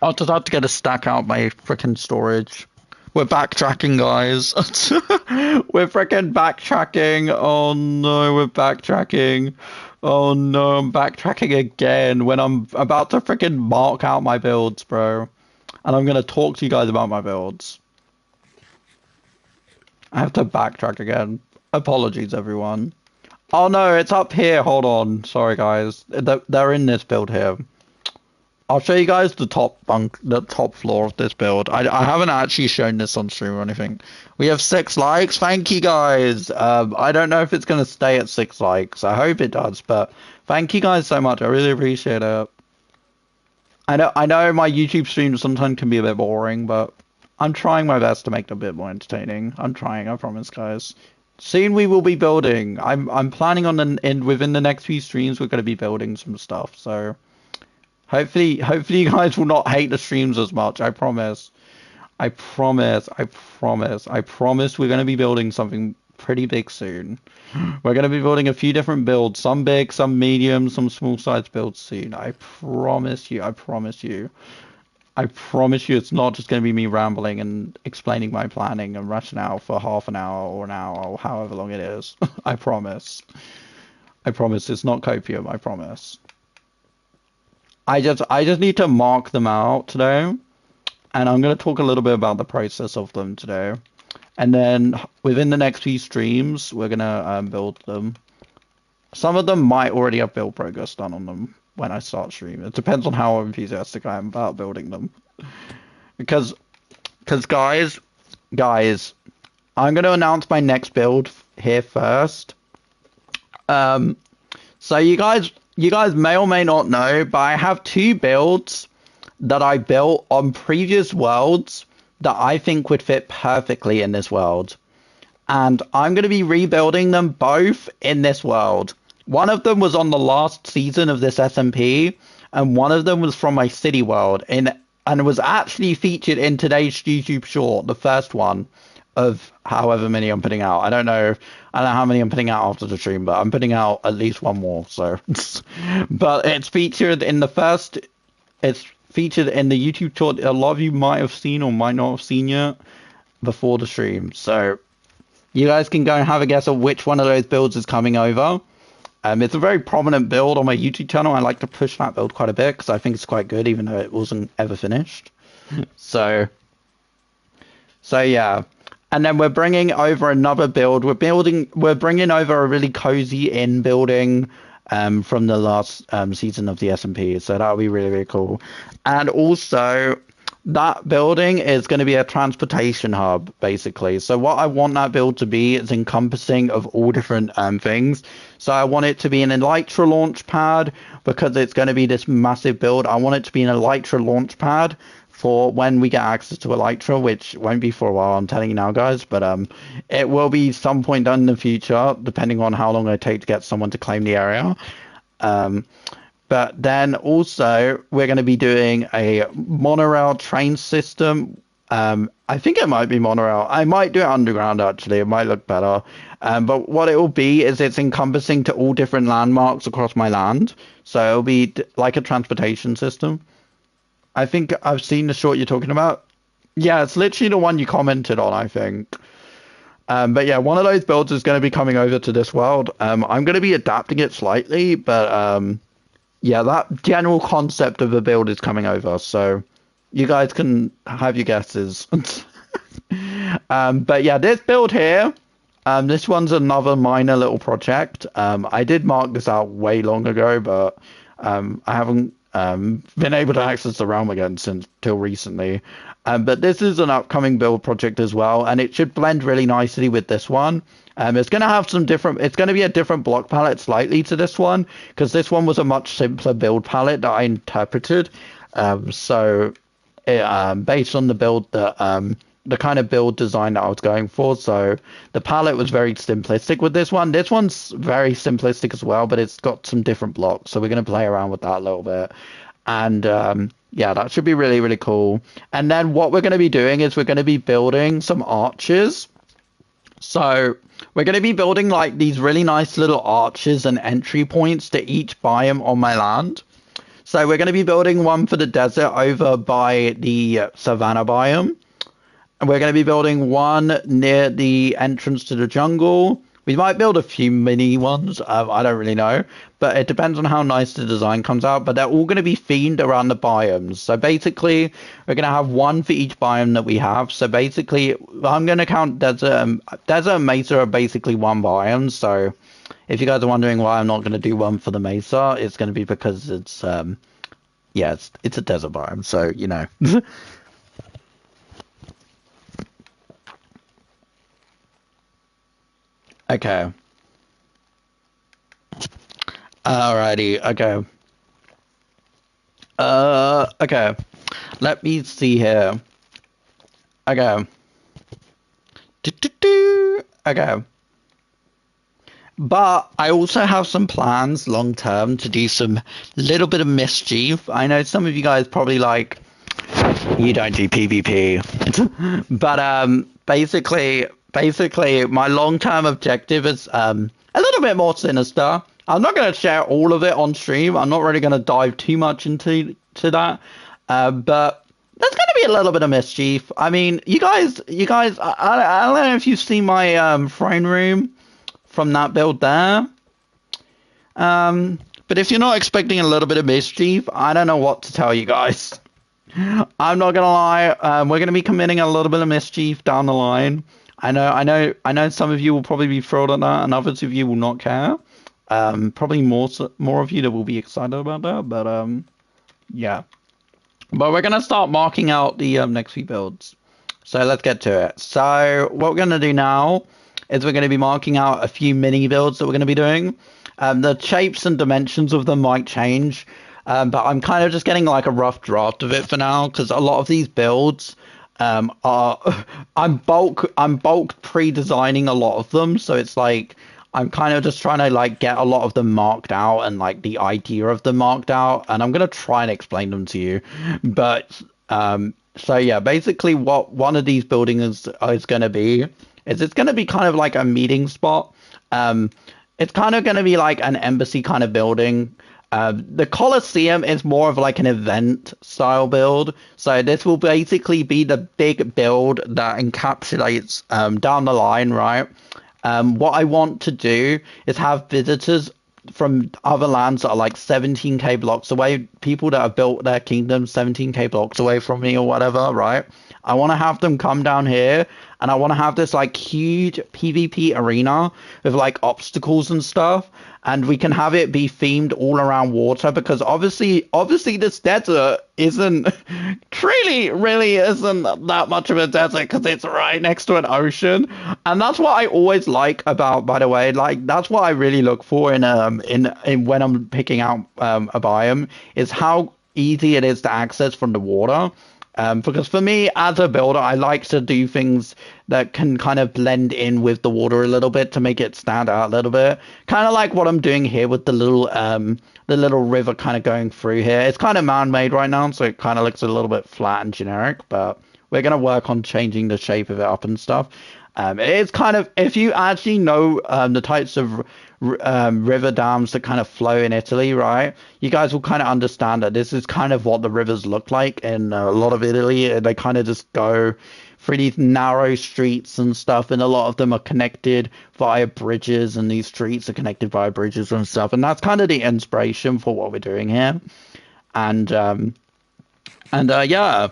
I'll just have to get a stack out my freaking storage. We're backtracking, guys. We're freaking backtracking. Oh no, we're backtracking. Oh no, I'm backtracking again when I'm about to freaking mark out my builds, bro. And I'm gonna talk to you guys about my builds. I have to backtrack again. Apologies, everyone. Oh no, it's up here. Hold on. Sorry, guys. They're in this build here. I'll show you guys the top floor of this build. I haven't actually shown this on stream or anything. We have 6 likes. Thank you guys. I don't know if it's gonna stay at 6 likes. I hope it does, but thank you guys so much. I really appreciate it. I know my YouTube streams sometimes can be a bit boring, but I'm trying my best to make them a bit more entertaining. I'm trying, I promise, guys. Soon we will be building. I'm planning on within the next few streams we're gonna be building some stuff. So. Hopefully you guys will not hate the streams as much. I promise. I promise we're going to be building something pretty big soon. We're going to be building a few different builds. Some big, some medium, some small size builds soon. I promise you. I promise you it's not just going to be me rambling and explaining my planning and rationale for half an hour or an hour or however long it is. I promise. It's not copium. I promise. I just need to mark them out today, and I'm going to talk a little bit about the process of them today. And then within the next few streams, we're going to build them. Some of them might already have build progress done on them when I start streaming. It depends on how enthusiastic I am about building them. Because guys, I'm going to announce my next build here first. So you guys may or may not know, but I have 2 builds that I built on previous worlds that I think would fit perfectly in this world. And I'm going to be rebuilding them both in this world. One of them was on the last season of this SMP, and one of them was from my city world, and was actually featured in today's YouTube short, the first one of however many I'm putting out. I don't know how many I'm putting out after the stream, but I'm putting out at least one more. So, but it's featured in the YouTube short. A lot of you might have seen or might not have seen yet before the stream. So, you guys can go and have a guess of which one of those builds is coming over. It's a very prominent build on my YouTube channel. I like to push that build quite a bit because I think it's quite good, even though it wasn't ever finished. So yeah. And then we're bringing over another build. We're bringing over a really cozy inn building from the last season of the SMP. So that'll be really, really cool. And also, that building is going to be a transportation hub, basically. So what I want that build to be is encompassing of all different things. So I want it to be an Elytra launch pad because it's going to be this massive build. I want it to be an Elytra launch pad for when we get access to Elytra, which won't be for a while, I'm telling you now, guys, but it will be some point done in the future, depending on how long it takes to get someone to claim the area. But then also, we're going to be doing a monorail train system I think it might be monorail. I might do it underground actually. It might look better. But what it will be is it's encompassing to all different landmarks across my land. So it'll be like a transportation system. I think I've seen the short you're talking about. Yeah, it's literally the one you commented on, I think. But yeah, one of those builds is going to be coming over to this world. I'm going to be adapting it slightly, but yeah, that general concept of a build is coming over. So you guys can have your guesses. But yeah, this build here, this one's another minor little project. I did mark this out way long ago, but I haven't been able to access the realm again since till recently. But this is an upcoming build project as well, and it should blend really nicely with this one. It's going to have some different, it's going to be a different block palette slightly to this one, because this one was a much simpler build palette that I interpreted. So based on the build that the kind of build design that I was going for. So the palette was very simplistic with this one. This one's very simplistic as well, but it's got some different blocks. So we're going to play around with that a little bit. And yeah, that should be really, really cool. And then what we're going to be doing is we're going to be building some arches. So we're going to be building like these really nice little arches and entry points to each biome on my land. So we're going to be building one for the desert over by the savanna biome. And we're going to be building one near the entrance to the jungle. We might build a few mini ones. I don't really know. But it depends on how nice the design comes out. But they're all going to be themed around the biomes. So basically, we're going to have one for each biome that we have. So basically, I'm going to count desert and mesa are basically one biome. So if you guys are wondering why I'm not going to do one for the mesa, it's going to be because it's, yeah, it's a desert biome. So, you know. Okay. Alrighty. Okay. Okay. Let me see here. Okay. Okay. But I also have some plans long term to do some little bit of mischief. I know some of you guys probably like, you don't do PvP. But basically my long-term objective is a little bit more sinister. I'm not going to share all of it on stream. I'm not really going to dive too much into that. But there's going to be a little bit of mischief. I mean, you guys, I don't know if you've seen my throne room from that build there. But if you're not expecting a little bit of mischief, I don't know what to tell you guys. I'm not gonna lie. We're gonna be committing a little bit of mischief down the line. I know. Some of you will probably be thrilled at that, and others of you will not care. Probably more of you that will be excited about that. But yeah. But we're gonna start marking out the next few builds. So let's get to it. So what we're gonna do now is we're gonna be marking out a few mini builds that we're gonna be doing. The shapes and dimensions of them might change. But I'm kind of just getting like a rough draft of it for now, because a lot of these builds are I'm bulk pre-designing a lot of them, so it's like I'm kind of just trying to like get a lot of them marked out and like the idea of them marked out, and I'm gonna try and explain them to you. But so yeah, basically what one of these buildings is going to be is it's going to be kind of like a meeting spot. It's kind of going to be like an embassy kind of building. The Colosseum is more of like an event style build. So this will basically be the big build that encapsulates down the line, right? What I want to do is have visitors from other lands that are like 17k blocks away, people that have built their kingdom 17k blocks away from me or whatever, right? I want to have them come down here, and I want to have this like huge PvP arena with like obstacles and stuff, and we can have it be themed all around water, because obviously this desert isn't really isn't that much of a desert because it's right next to an ocean. And that's what I always like about, by the way, like that's what I really look for in when I'm picking out a biome, is how easy it is to access from the water. Because for me, as a builder, I like to do things that can kind of blend in with the water a little bit to make it stand out a little bit. Kind of like what I'm doing here with the little river kind of going through here. It's kind of man-made right now, so it kind of looks a little bit flat and generic, but we're gonna work on changing the shape of it up and stuff. It's kind of, if you actually know the types of river dams that kind of flow in Italy, right? You guys will kind of understand that this is kind of what the rivers look like in a lot of Italy. They kind of just go through these narrow streets and stuff, and a lot of them are connected via bridges, and these streets are connected via bridges and stuff. And that's kind of the inspiration for what we're doing here. And yeah.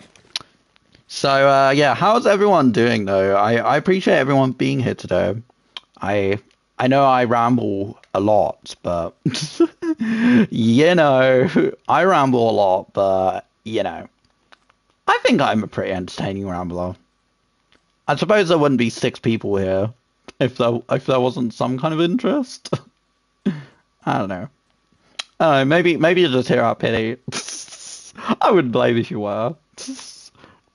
So yeah, how's everyone doing though? I appreciate everyone being here today. I I know I ramble a lot, but you know, I ramble a lot, but you know, I think I'm a pretty entertaining rambler. I suppose there wouldn't be six people here if there wasn't some kind of interest. I don't know. Maybe you're just here out of pity. I wouldn't blame if you were.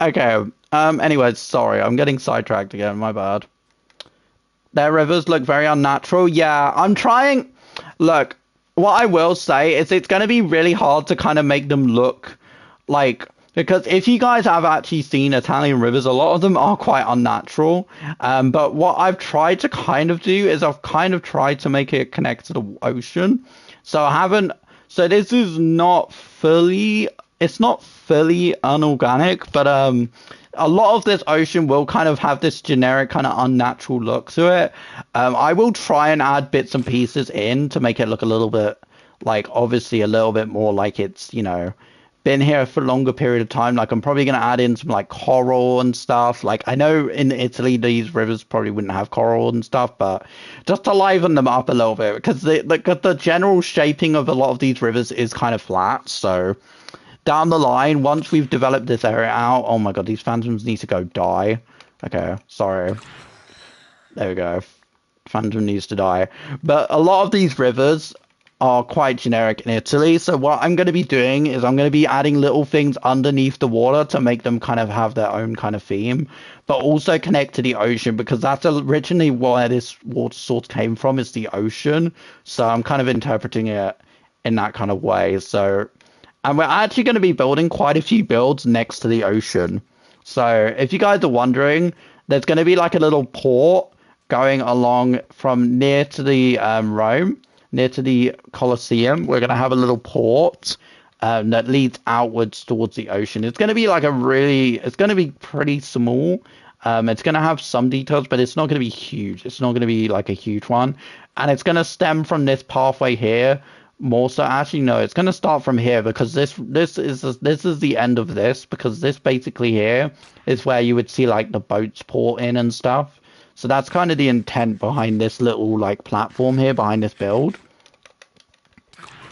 Okay. Anyways, sorry, I'm getting sidetracked again. My bad. Their rivers look very unnatural. Yeah, I'm trying. Look, what I will say is it's going to be really hard to kind of make them look like, because if you guys have actually seen Italian rivers, a lot of them are quite unnatural. But what I've tried to kind of do is I've kind of tried to make it connect to the ocean. So I haven't. So this is not fully. It's not fully unorganic, but a lot of this ocean will kind of have this generic kind of unnatural look to it. I will try and add bits and pieces in to make it look a little bit like, obviously a little bit more like it's, you know, been here for a longer period of time. Like, I'm probably going to add in some like coral and stuff. Like, I know in Italy these rivers probably wouldn't have coral and stuff, but just to liven them up a little bit, because the general shaping of a lot of these rivers is kind of flat. So down the line, once we've developed this area out, oh my god, these phantoms need to go die. Okay, sorry. There we go. Phantom needs to die. But a lot of these rivers are quite generic in Italy. So what I'm going to be doing is I'm going to be adding little things underneath the water to make them kind of have their own kind of theme, but also connect to the ocean, because that's originally where this water source came from, is the ocean. So I'm kind of interpreting it in that kind of way. So, and we're actually going to be building quite a few builds next to the ocean. So if you guys are wondering, there's going to be like a little port going along from near to the Rome, near to the Colosseum. We're going to have a little port that leads outwards towards the ocean. It's going to be like it's going to be pretty small. It's going to have some details, but it's not going to be huge. It's not going to be like a huge one. And it's going to stem from this pathway here. More so, actually, no, it's going to start from here, because this is the end of this, because this basically here is where you would see like the boats port in and stuff. So that's kind of the intent behind this little like platform here behind this build.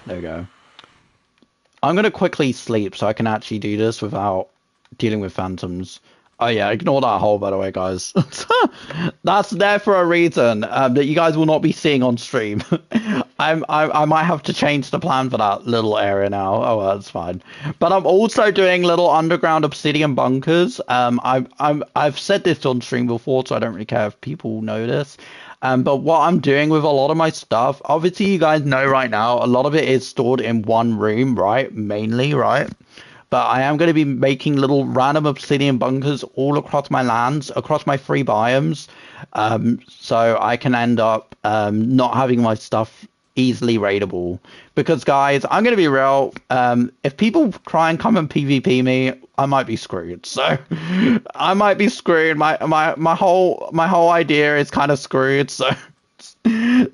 There we go. I'm going to quickly sleep so I can actually do this without dealing with phantoms. Oh yeah, ignore that hole, by the way, guys. That's there for a reason that you guys will not be seeing on stream. I might have to change the plan for that little area now. Oh, well, that's fine. But I'm also doing little underground obsidian bunkers. I've said this on stream before, so I don't really care if people know this. But what I'm doing with a lot of my stuff, obviously you guys know right now, a lot of it is stored in one room, right? Mainly, right? But I am going to be making little random obsidian bunkers all across my lands, across my 3 biomes, so I can end up not having my stuff easily raidable. Because, guys, I'm going to be real, if people try and come and PvP me, I might be screwed. So, I might be screwed. My whole idea is kind of screwed, so...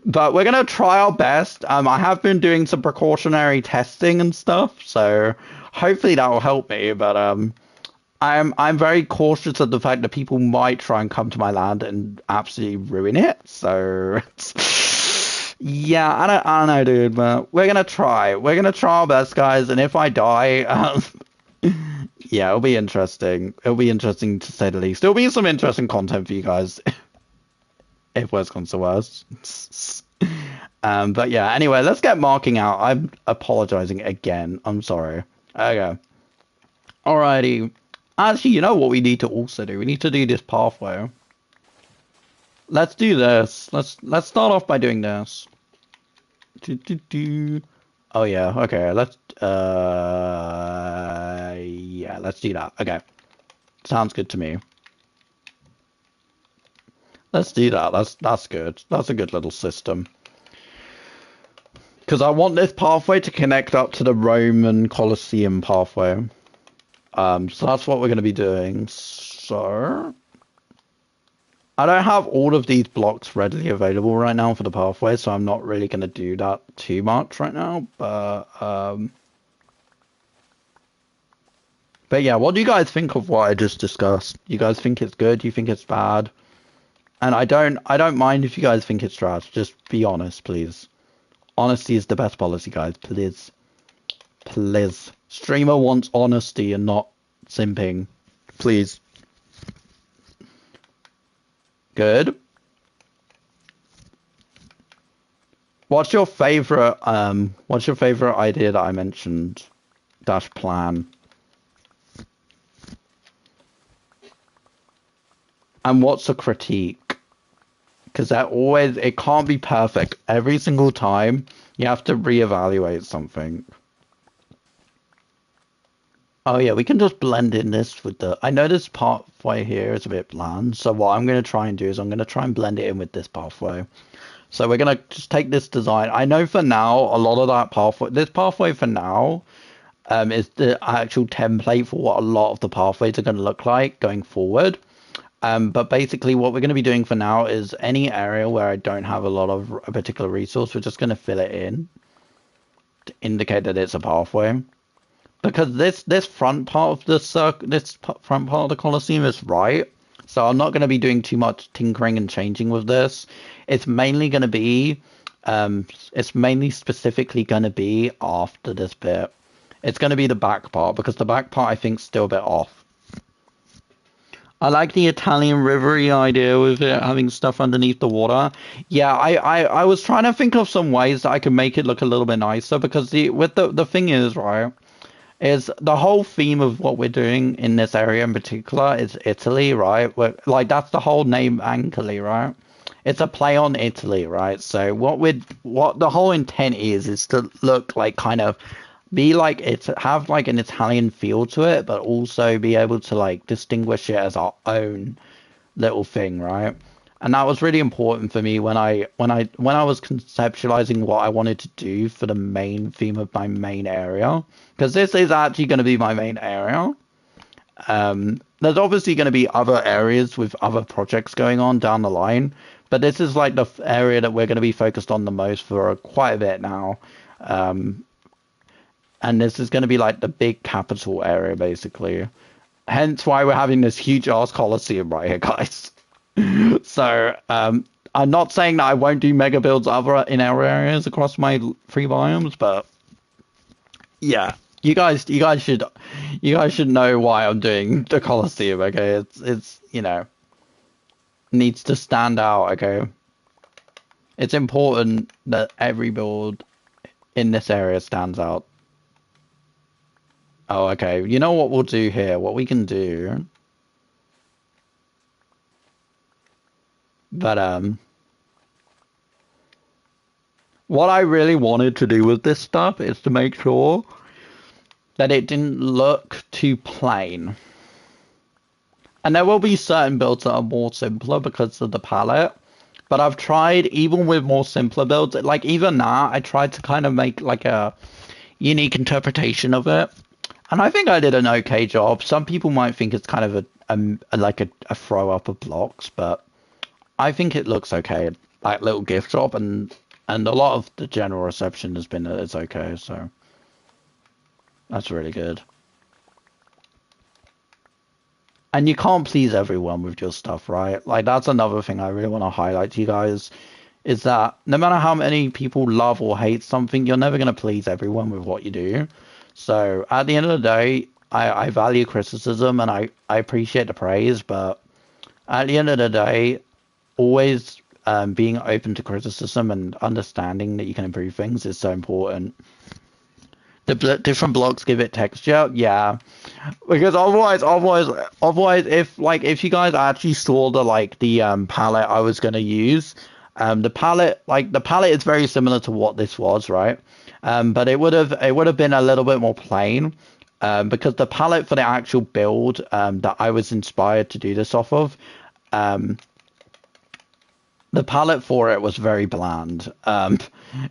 But we're going to try our best. I have been doing some precautionary testing and stuff, so... hopefully that will help me, but I'm very cautious of the fact that people might try and come to my land and absolutely ruin it. So yeah, I don't know, dude, but we're gonna try. We're gonna try our best, guys. And if I die, yeah, it'll be interesting. It'll be interesting to say the least. There'll be some interesting content for you guys, if worse comes to worse. But yeah, anyway, let's get marking out. I'm apologizing again. I'm sorry. Okay. Alrighty. Actually, you know what we need to also do? We need to do this pathway. Let's do this. Let's start off by doing this. Oh yeah, okay. Yeah, let's do that. Okay. Sounds good to me. Let's do that. That's good. That's a good little system. Because I want this pathway to connect up to the Roman Colosseum pathway. So that's what we're going to be doing. So I don't have all of these blocks readily available right now for the pathway, so I'm not really going to do that too much right now. But yeah, what do you guys think of what I just discussed? You guys think it's good? You think it's bad? And I don't mind if you guys think it's trash. Just be honest, please. Honesty is the best policy, guys. Please. Please. Streamer wants honesty and not simping. Please. Good. What's your favorite idea that I mentioned? Dash plan. And what's a critique? Because it can't be perfect. Every single time, you have to reevaluate something. Oh yeah, we can just blend in this with I know this pathway here is a bit bland, so what I'm going to try and do is I'm going to try and blend it in with this pathway. So we're going to just take this design. I know for now, a lot of that pathway, this pathway for now, is the actual template for what a lot of the pathways are going to look like going forward. But basically what we're going to be doing for now is any area where I don't have a lot of a particular resource, we're just going to fill it in to indicate that it's a pathway. Because this front part of the front part of the Colosseum is right. So I'm not going to be doing too much tinkering and changing with this. It's mainly going to be, specifically going to be after this bit. It's going to be the back part, because the back part I think is still a bit off. I like the Italian rivery idea with it having stuff underneath the water. Yeah, I was trying to think of some ways that I could make it look a little bit nicer, because the thing is, right, is the whole theme of what we're doing in this area in particular is Italy, right? Like that's the whole name Ankali, right? It's a play on Italy, right? So what the whole intent is to look like kind of be like have like an Italian feel to it, but also be able to like distinguish it as our own little thing, right? And that was really important for me when I was conceptualizing what I wanted to do for the main theme of my main area, because this is actually going to be my main area. There's obviously going to be other areas with other projects going on down the line, but this is like the area that we're going to be focused on the most for quite a bit now. And this is going to be like the big capital area, basically. Hence why we're having this huge ass Colosseum right here, guys. So, I'm not saying that I won't do mega builds in other areas across my 3 biomes, but yeah, you guys should know why I'm doing the Colosseum, okay? It's needs to stand out, okay? It's important that every build in this area stands out. Oh, okay. You know what we'll do here? What we can do... But, what I really wanted to do with this stuff is to make sure that it didn't look too plain. And there will be certain builds that are more simpler because of the palette. But I've tried, even with more simpler builds, like even now, I tried to kind of make like a unique interpretation of it. And I think I did an okay job. Some people might think it's kind of a throw up of blocks, but I think it looks okay. Like little gift shop, and a lot of the general reception has been that it's okay, so that's really good. And you can't please everyone with your stuff, right? Like that's another thing I really want to highlight to you guys, is that no matter how many people love or hate something, you're never going to please everyone with what you do. So at the end of the day, I value criticism and I appreciate the praise, but at the end of the day, always being open to criticism and understanding that you can improve things is so important. The different blocks give it texture, yeah, because otherwise, if you guys actually saw the palette I was gonna use, the palette is very similar to what this was, right? But it would have been a little bit more plain. because the palette for the actual build that I was inspired to do this off of, um, the palette for it was very bland.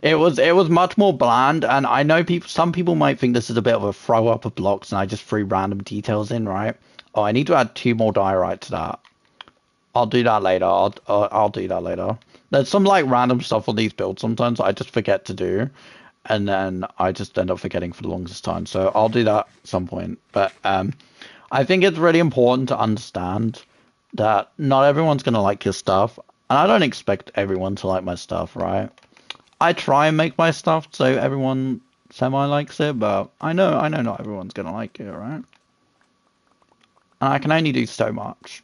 It was much more bland, and I know some people might think this is a bit of a throw up of blocks, and I just threw random details in, right? Oh, I need to add 2 more diorite to that. I'll do that later. I'll do that later. There's some like random stuff on these builds sometimes I just forget to do, and then I just end up forgetting for the longest time. So I'll do that at some point. But I think it's really important to understand that not everyone's gonna like your stuff, and I don't expect everyone to like my stuff, right? I try and make my stuff so everyone semi likes it, but I know not everyone's gonna like it, right? And I can only do so much.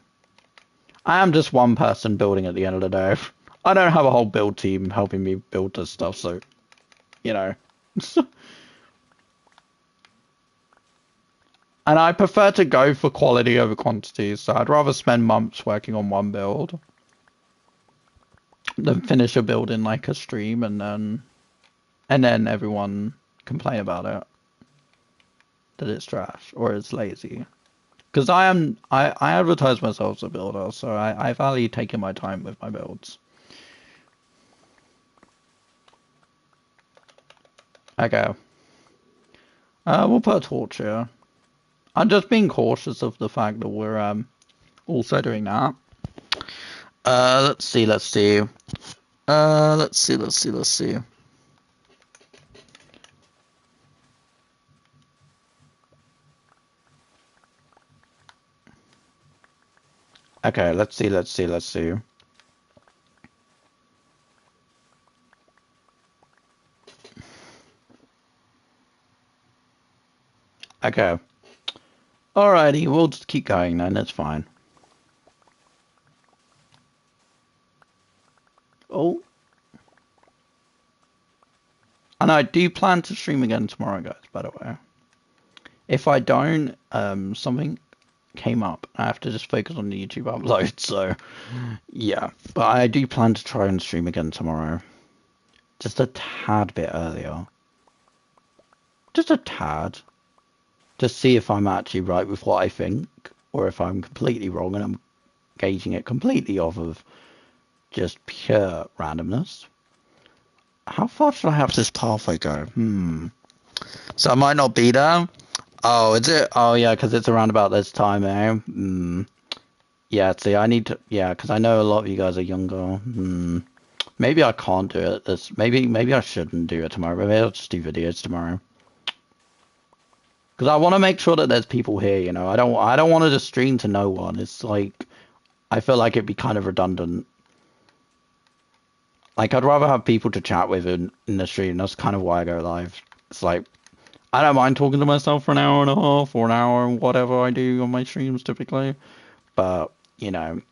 I am just one person building at the end of the day. I don't have a whole build team helping me build this stuff, so, you know. And I prefer to go for quality over quantity, so I'd rather spend months working on one build than finish a build in like a stream and then everyone complain about it. That it's trash or it's lazy. Because I advertise myself as a builder, so I value taking my time with my builds. Okay. We'll put a torch here. I'm just being cautious of the fact that we're also doing that. Let's see. Let's see. Okay, let's see. Okay. Alrighty, we'll just keep going then, that's fine. Oh. And I do plan to stream again tomorrow, guys, by the way. If I don't, something came up. I have to just focus on the YouTube upload, so yeah. But I do plan to try and stream again tomorrow. Just a tad bit earlier. Just a tad. To see if I'm actually right with what I think, or if I'm completely wrong and I'm gauging it completely off of just pure randomness. How far should I have this pathway go? So I might not be there. Oh, is it? Oh, yeah, because it's around about this time, eh? Yeah, see, I need to... Yeah, because I know a lot of you guys are younger. Maybe I can't do it. Maybe I shouldn't do it tomorrow. Maybe I'll just do videos tomorrow. Because I want to make sure that there's people here, you know. I don't want to just stream to no one. It's like... I feel like it'd be kind of redundant. Like, I'd rather have people to chat with in the stream. That's kind of why I go live. It's like... I don't mind talking to myself for an hour and a half or an hour and whatever I do on my streams typically, but you know,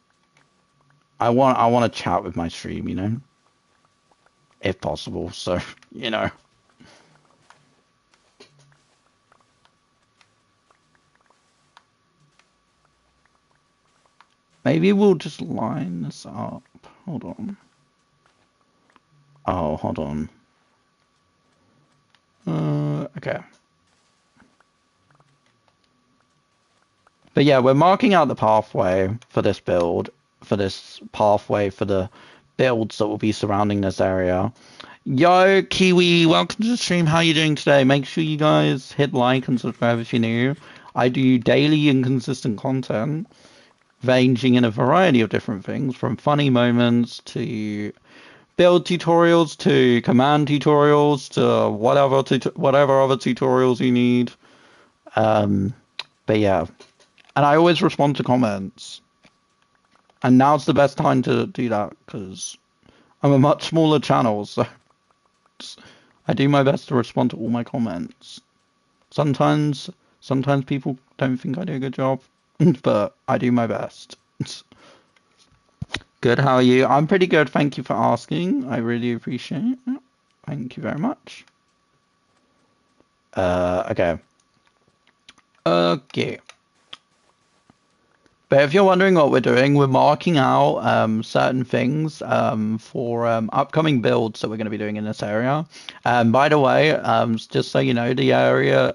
I want to chat with my stream, you know, if possible. So you know, maybe we'll just line this up. Hold on. Oh, hold on. Okay. But yeah, we're marking out the pathway for this build, for this pathway for the builds that will be surrounding this area. Yo, Kiwi, welcome to the stream. How are you doing today? Make sure you guys hit like and subscribe if you're new. I do daily and consistent content, ranging in a variety of different things, from funny moments to build tutorials to command tutorials to whatever other tutorials you need. But yeah, and I always respond to comments. And now's the best time to do that because I'm a much smaller channel, so I do my best to respond to all my comments. Sometimes people don't think I do a good job, but I do my best. Good, how are you? I'm pretty good, thank you for asking. I really appreciate it. Thank you very much. Okay. But if you're wondering what we're doing, we're marking out certain things for upcoming builds that we're going to be doing in this area. By the way, just so you know, the area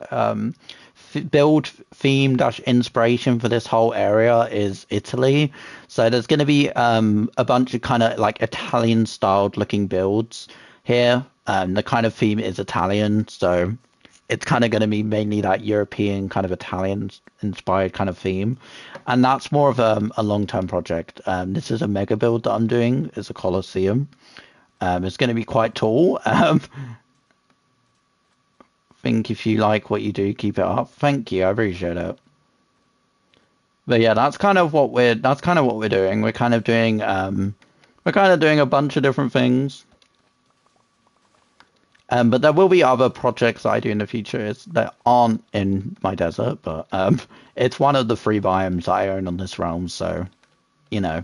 build theme dash inspiration for this whole area is Italy. So there's going to be a bunch of kind of like Italian styled looking builds here. The kind of theme is Italian, so it's kind of going to be mainly that European kind of Italian inspired kind of theme, and that's more of a long-term project. This is a mega build that I'm doing. It's a Colosseum. It's going to be quite tall. Think if you like what you do, keep it up. Thank you, I appreciate it. But yeah, that's kind of what we're doing. We're kind of doing a bunch of different things. But there will be other projects that I do in the future that aren't in my desert, but it's one of the 3 biomes that I own on this realm, so you know.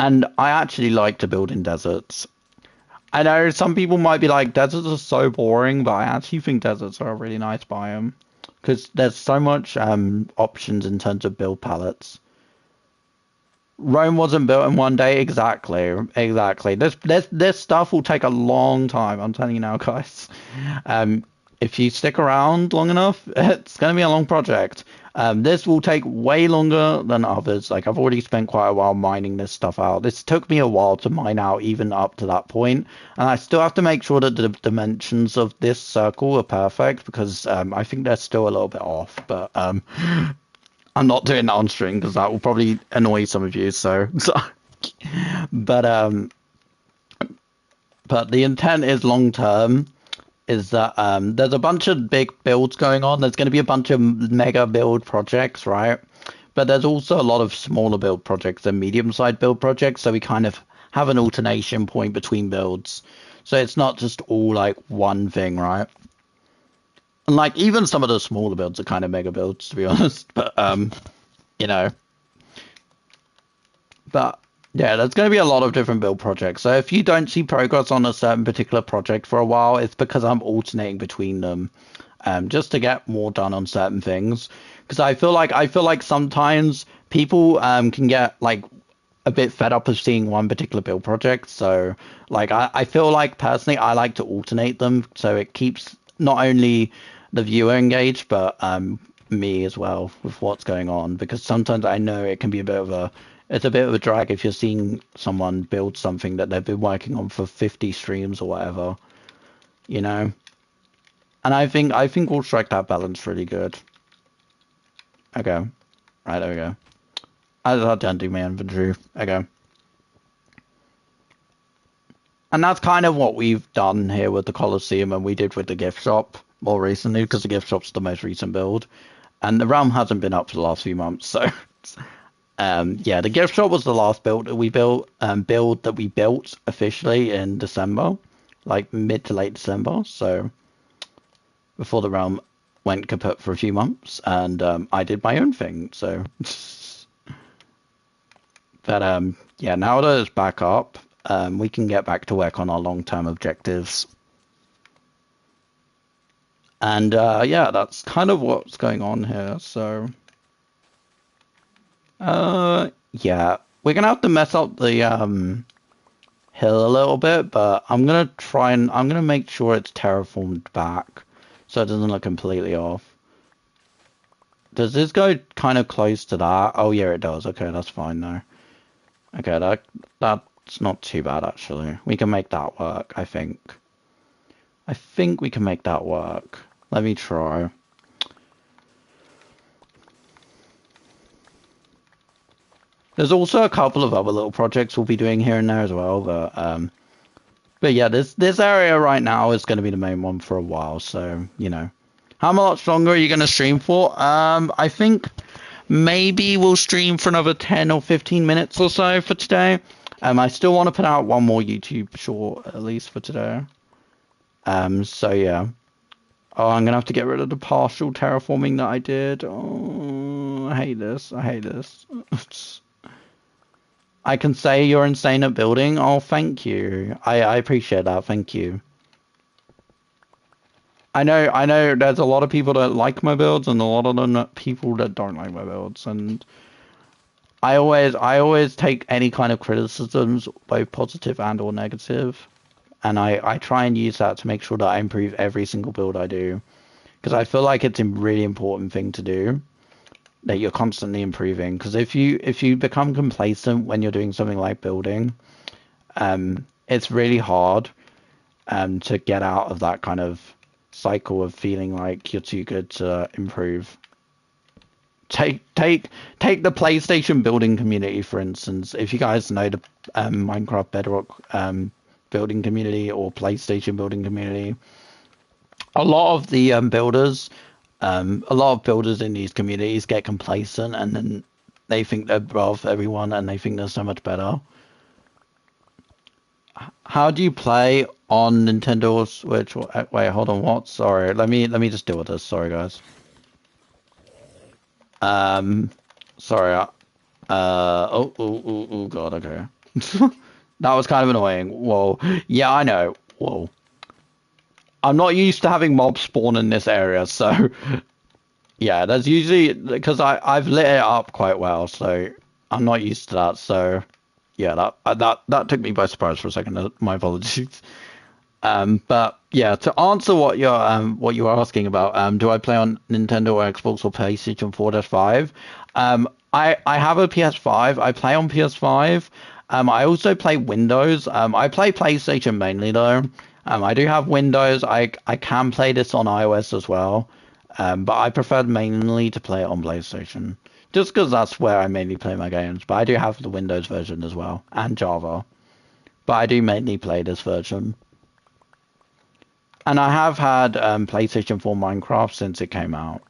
And I actually like to build in deserts. I know some people might be like, deserts are so boring, but I actually think deserts are a really nice biome because there's so much options in terms of build palettes. Rome wasn't built in one day. Exactly. This stuff will take a long time. I'm telling you now, guys. If you stick around long enough, it's going to be a long project. This will take way longer than others. Like, I've already spent quite a while mining this stuff out. This took me a while to mine out even up to that point. And I still have to make sure that the dimensions of this circle are perfect because I think they're still a little bit off. But I'm not doing that on stream because that will probably annoy some of you. So but the intent is long term. Is that there's a bunch of big builds going on. There's going to be a bunch of mega build projects, right? But there's also a lot of smaller build projects and medium-sized build projects. So we kind of have an alternation point between builds. So it's not just all like one thing, right? And like even some of the smaller builds are kind of mega builds, to be honest. But you know. But yeah, there's going to be a lot of different build projects. So if you don't see progress on a certain particular project for a while, it's because I'm alternating between them, just to get more done on certain things. Because I feel like sometimes people can get like a bit fed up of seeing one particular build project. So like I feel like personally I like to alternate them so it keeps not only the viewer engaged but me as well with what's going on. Because sometimes I know it can be a bit of a drag if you're seeing someone build something that they've been working on for 50 streams or whatever, you know. And I think we'll strike that balance really good. Okay, right, there we go. I didn't do my inventory. Okay. And that's kind of what we've done here with the Colosseum and we did with the gift shop more recently because the gift shop's the most recent build, and the realm hasn't been up for the last few months, so. Yeah, the gift shop was the last build that we built, officially in December, like mid to late December. So before the realm went kaput for a few months, and I did my own thing. So, but yeah, now that it's back up, we can get back to work on our long-term objectives. And yeah, that's kind of what's going on here. So. Yeah, we're gonna have to mess up the hill a little bit, but I'm gonna make sure it's terraformed back so it doesn't look completely off. Does this go kind of close to that? Oh yeah, it does. Okay, that's fine though. Okay, that's not too bad actually. We can make that work, I think. I think we can make that work. Let me try. There's also a couple of other little projects we'll be doing here and there as well, but yeah, this area right now is going to be the main one for a while, so you know. How much longer are you going to stream for? I think maybe we'll stream for another 10 or 15 minutes or so for today. I still want to put out one more YouTube short at least for today. So yeah. Oh, I'm gonna have to get rid of the partial terraforming that I did. Oh, I hate this. I hate this. I can say you're insane at building. Oh, thank you. I appreciate that. Thank you. I know there's a lot of people that like my builds and a lot of them people that don't like my builds, and I always take any kind of criticisms, both positive and or negative. and I try and use that to make sure that I improve every single build I do, because I feel like it's a really important thing to do, that you're constantly improving. Because if you become complacent when you're doing something like building, it's really hard to get out of that kind of cycle of feeling like you're too good to improve. Take the PlayStation building community, for instance. If you guys know the Minecraft Bedrock building community or PlayStation building community, a lot of the a lot of builders in these communities get complacent, and then they think they're above everyone, and they think they're so much better. How do you play on Nintendo Switch? Wait, hold on. What? Sorry. Let me just deal with this. Sorry, guys. Sorry. Oh, God. Okay. That was kind of annoying. Whoa. Yeah, I know. Whoa. I'm not used to having mobs spawn in this area, so yeah, that's usually because I've lit it up quite well, so I'm not used to that. So yeah, that took me by surprise for a second. My apologies. But yeah, to answer what you're asking about, do I play on Nintendo or Xbox or PlayStation 4-5? I have a PS5. I play on PS5. I also play Windows. I play PlayStation mainly though. I do have Windows. I can play this on iOS as well. But I prefer mainly to play it on PlayStation, just because that's where I mainly play my games. But I do have the Windows version as well, and Java. But I do mainly play this version. And I have had PlayStation 4 Minecraft since it came out.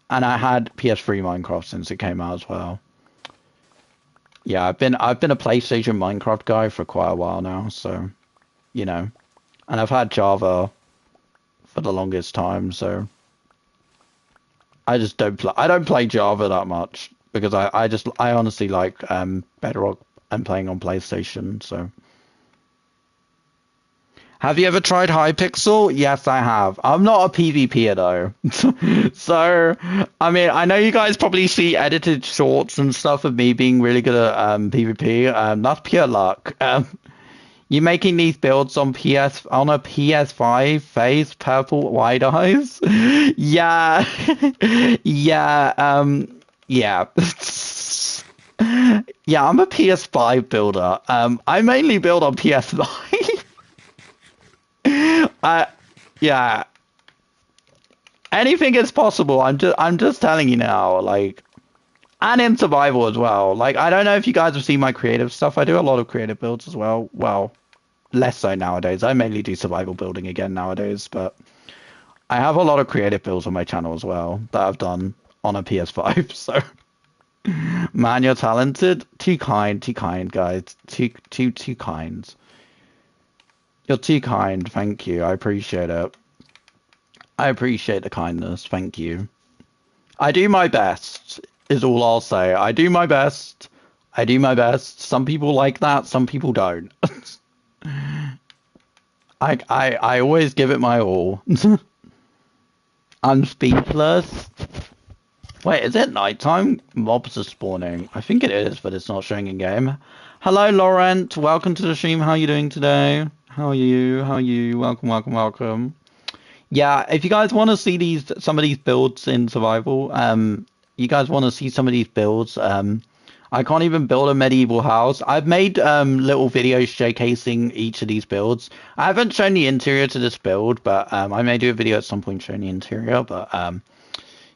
And I had PS3 Minecraft since it came out as well. Yeah, I've been a PlayStation Minecraft guy for quite a while now, so you know. And I've had Java for the longest time, so I don't play Java that much because I honestly like Bedrock and playing on PlayStation, so. Have you ever tried Hypixel? Yes, I have. I'm not a PvPer though. So, I mean, I know you guys probably see edited shorts and stuff of me being really good at PvP. That's pure luck. You making these builds on a PS5 face purple wide eyes? Yeah. Yeah, yeah. Yeah, I'm a PS5 builder. I mainly build on PS5. Yeah, anything is possible. I'm just telling you now, like, and in survival as well. Like, I don't know if you guys have seen my creative stuff. I do a lot of creative builds as well. Well, less so nowadays. I mainly do survival building again nowadays, but I have a lot of creative builds on my channel as well that I've done on a PS5. So, man, you're talented. Too kind, guys. Too kind. You're too kind, thank you. I appreciate it. I appreciate the kindness, thank you. I do my best, is all I'll say. I do my best. I do my best. Some people like that, some people don't. I always give it my all. I'm speechless. Wait, is it nighttime? Mobs are spawning. I think it is, but it's not showing in game. Hello, Laurent. Welcome to the stream. How are you doing today? How are you? How are you? Welcome, welcome, welcome. Yeah, if you guys want to see some of these builds in survival, you guys want to see some of these builds, I can't even build a medieval house. I've made little videos showcasing each of these builds. I haven't shown the interior to this build, but I may do a video at some point showing the interior. But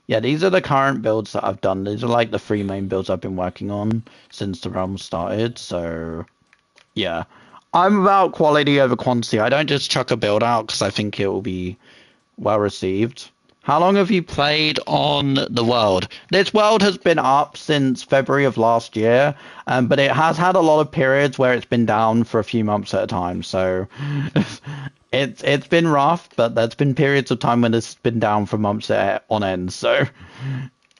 yeah, these are the current builds that I've done. These are like the 3 main builds I've been working on since the realm started. So yeah, I'm about quality over quantity. I don't just chuck a build out because I think it will be well received. How long have you played on the world? This world has been up since February of last year, but it has had a lot of periods where it's been down for a few months at a time. So it's been rough, but there's been periods of time when it's been down for months on end. So,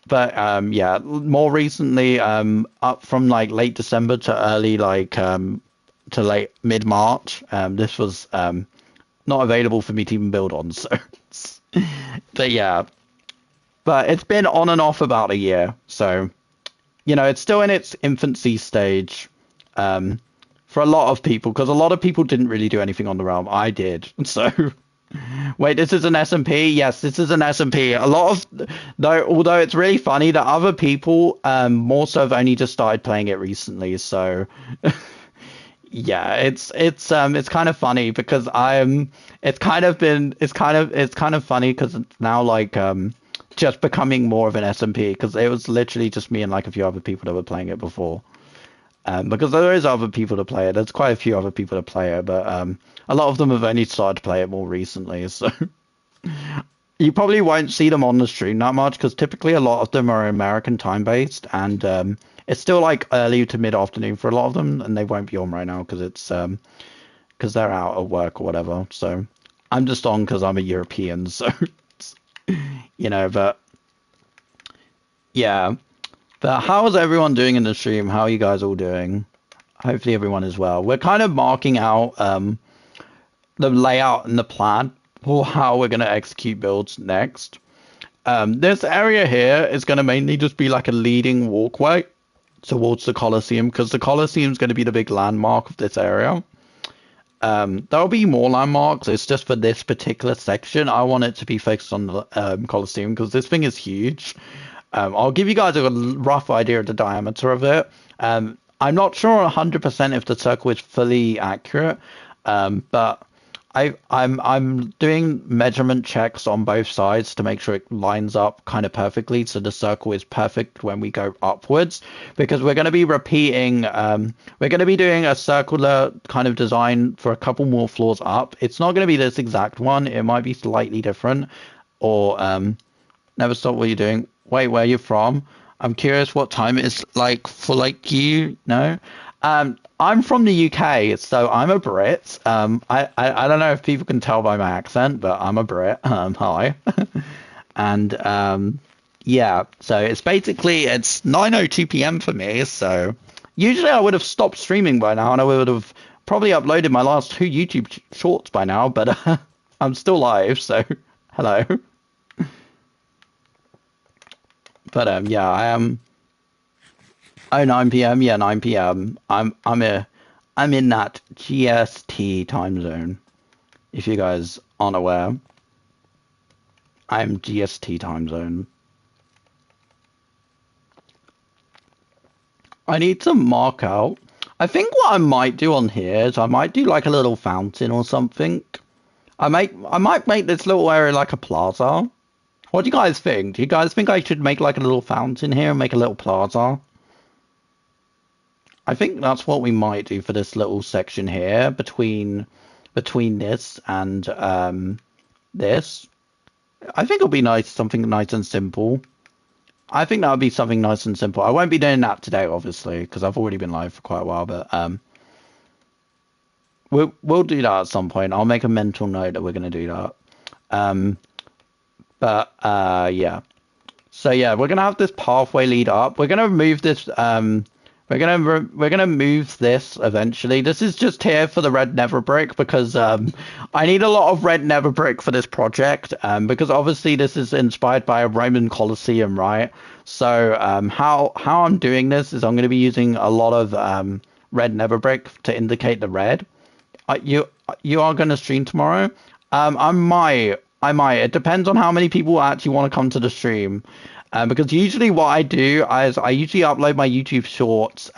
but yeah, more recently, up from like late December to early to late mid-March, this was not available for me to even build on. So. But yeah, but it's been on and off about a year, so you know it's still in its infancy stage for for a lot of people, because a lot of people didn't really do anything on the realm. I did. So, wait, this is an SMP? Yes, this is an SMP. A lot of, though, although it's really funny that other people more so have only just started playing it recently. So, yeah, it's kind of funny because it's kind of funny because it's now like just becoming more of an SMP because it was literally just me and like a few other people that were playing it before. Because there is other people to play it. There's quite a few other people to play it, but a lot of them have only started to play it more recently. So you probably won't see them on the stream that much because typically a lot of them are American time based, and it's still like early to mid afternoon for a lot of them, and they won't be on right now because it's because they're out at work or whatever. So I'm just on because I'm a European, so but yeah. But how is everyone doing in the stream? How are you guys all doing? Hopefully everyone is well. We're kind of marking out the layout and the plan for how we're going to execute builds next. This area here is going to mainly just be like a leading walkway towards the Colosseum because the Colosseum is going to be the big landmark of this area. There'll be more landmarks. It's just for this particular section. I want it to be focused on the Colosseum because this thing is huge. I'll give you guys a rough idea of the diameter of it. I'm not sure 100% if the circle is fully accurate, but I'm doing measurement checks on both sides to make sure it lines up kind of perfectly, so the circle is perfect when we go upwards. Because we're going to be repeating, we're going to be doing a circular kind of design for a couple more floors up. It's not going to be this exact one. It might be slightly different, or never stop what you're doing. Wait, where you're from? I'm curious what time it's like for like you know. I'm from the UK, so I'm a Brit. I don't know if people can tell by my accent, but I'm a Brit. Hi. And yeah, so it's 9:02 p.m. for me. So usually I would have stopped streaming by now, and I would have probably uploaded my last 2 YouTube shorts by now. But I'm still live, so hello. But yeah, I am. Oh, 9 p.m. Yeah, 9 p.m. I'm in that GST time zone. If you guys aren't aware, I'm GST time zone. I need to mark out. I think what I might do on here is I might do like a little fountain or something. I might make this little area like a plaza. What do you guys think? Do you guys think I should make like a little fountain here and make a little plaza? I think that's what we might do for this little section here between this and this. I think it'll be nice, something nice and simple. I think that would be something nice and simple. I won't be doing that today, obviously, because I've already been live for quite a while. But we'll do that at some point. I'll make a mental note that we're going to do that. But yeah. So yeah, we're gonna have this pathway lead up. We're gonna move this. We're gonna move this eventually. This is just here for the red nether brick because I need a lot of red nether brick for this project. Because obviously this is inspired by a Roman Colosseum, right? So how I'm doing this is I'm gonna be using a lot of red nether brick to indicate the red. You are gonna stream tomorrow? I might. It depends on how many people actually want to come to the stream. Because usually what I do is I usually upload my YouTube shorts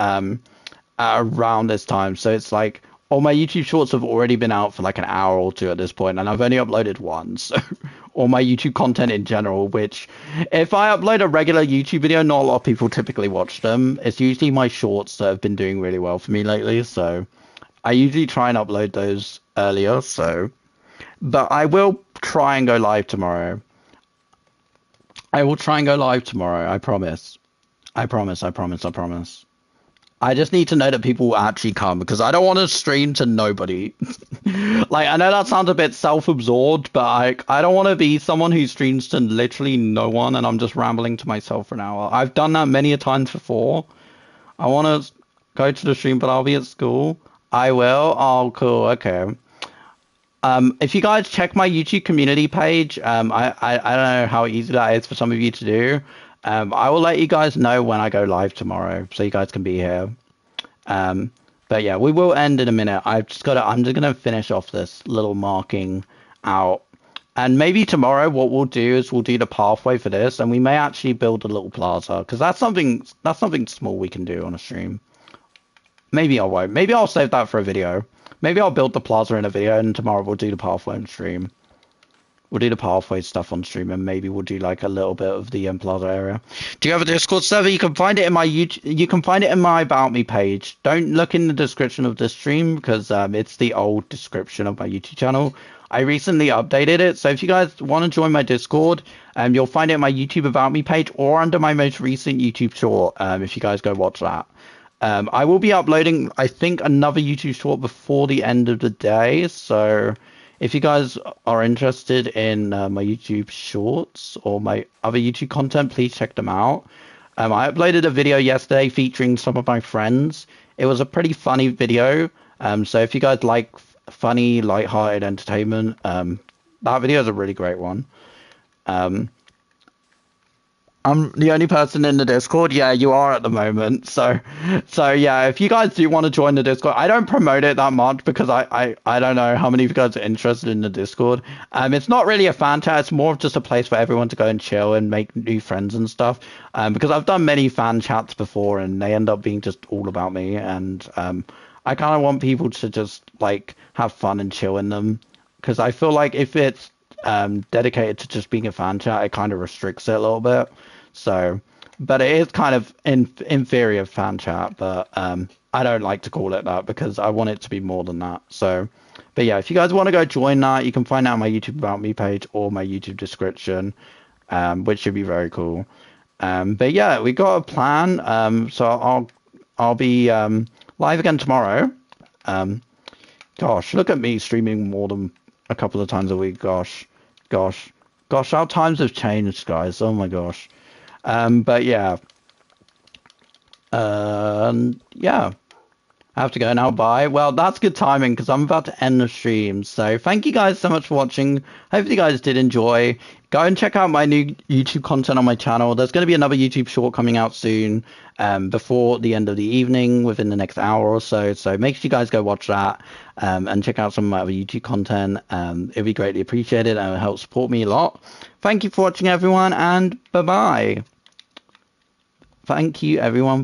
around this time. So it's like all my YouTube shorts have already been out for like an hour or two at this point, and I've only uploaded one. So all my YouTube content in general, which if I upload a regular YouTube video, not a lot of people typically watch them. It's usually my shorts that have been doing really well for me lately. So I usually try and upload those earlier. But I will try and go live tomorrow. I will try and go live tomorrow. I promise. I promise. I just need to know that people will actually come because I don't want to stream to nobody. Like, I know that sounds a bit self-absorbed, but I don't want to be someone who streams to literally no one and I'm just rambling to myself for an hour. I've done that many a times before. I want to go to the stream, but I'll be at school. I will. Oh, cool. Okay. If you guys check my YouTube community page, I don't know how easy that is for some of you to do. I will let you guys know when I go live tomorrow, so you guys can be here. But yeah, we will end in a minute. I'm just gonna finish off this little marking out. And maybe tomorrow what we'll do is we'll do the pathway for this, and we may actually build a little plaza, because that's something small we can do on a stream. Maybe I won't. Maybe I'll save that for a video. Maybe I'll build the plaza in a video, and tomorrow we'll do the pathway on stream. We'll do the pathway stuff on stream, and maybe we'll do like a little bit of the plaza area. Do you have a Discord server? You can find it in my YouTube. You can find it in my About Me page. Don't look in the description of this stream because it's the old description of my YouTube channel. I recently updated it, so if you guys want to join my Discord, you'll find it in my YouTube About Me page or under my most recent YouTube short. If you guys go watch that. I will be uploading, I think, another YouTube short before the end of the day, so if you guys are interested in my YouTube shorts or my other YouTube content, please check them out. I uploaded a video yesterday featuring some of my friends. It was a pretty funny video, so if you guys like funny, light-hearted entertainment, that video is a really great one. I'm the only person in the Discord. Yeah, you are at the moment. So yeah, if you guys do want to join the Discord, I don't promote it that much because I don't know how many of you guys are interested in the Discord. It's not really a fan chat. It's more of just a place for everyone to go and chill and make new friends and stuff. Because I've done many fan chats before and they end up being just all about me. And I kind of want people to just like have fun and chill in them. Because I feel like if it's dedicated to just being a fan chat, it kind of restricts it a little bit. So, but it is kind of inferior fan chat, but I don't like to call it that because I want it to be more than that. So, but yeah, if you guys want to go join that, you can find out on my YouTube About Me page or my YouTube description, which should be very cool. But yeah, we got a plan. So I'll be live again tomorrow. Gosh, look at me streaming more than a couple of times a week. Gosh, our times have changed, guys. Oh my gosh. But yeah. Yeah. I have to go now. Bye. Well, that's good timing because I'm about to end the stream. So thank you guys so much for watching. Hope you guys did enjoy. Go and check out my new YouTube content on my channel. There's going to be another YouTube short coming out soon, before the end of the evening, within the next hour or so. So make sure you guys go watch that, and check out some of my other YouTube content. It'd be greatly appreciated and it would help support me a lot. Thank you for watching, everyone, and bye-bye. Thank you, everyone.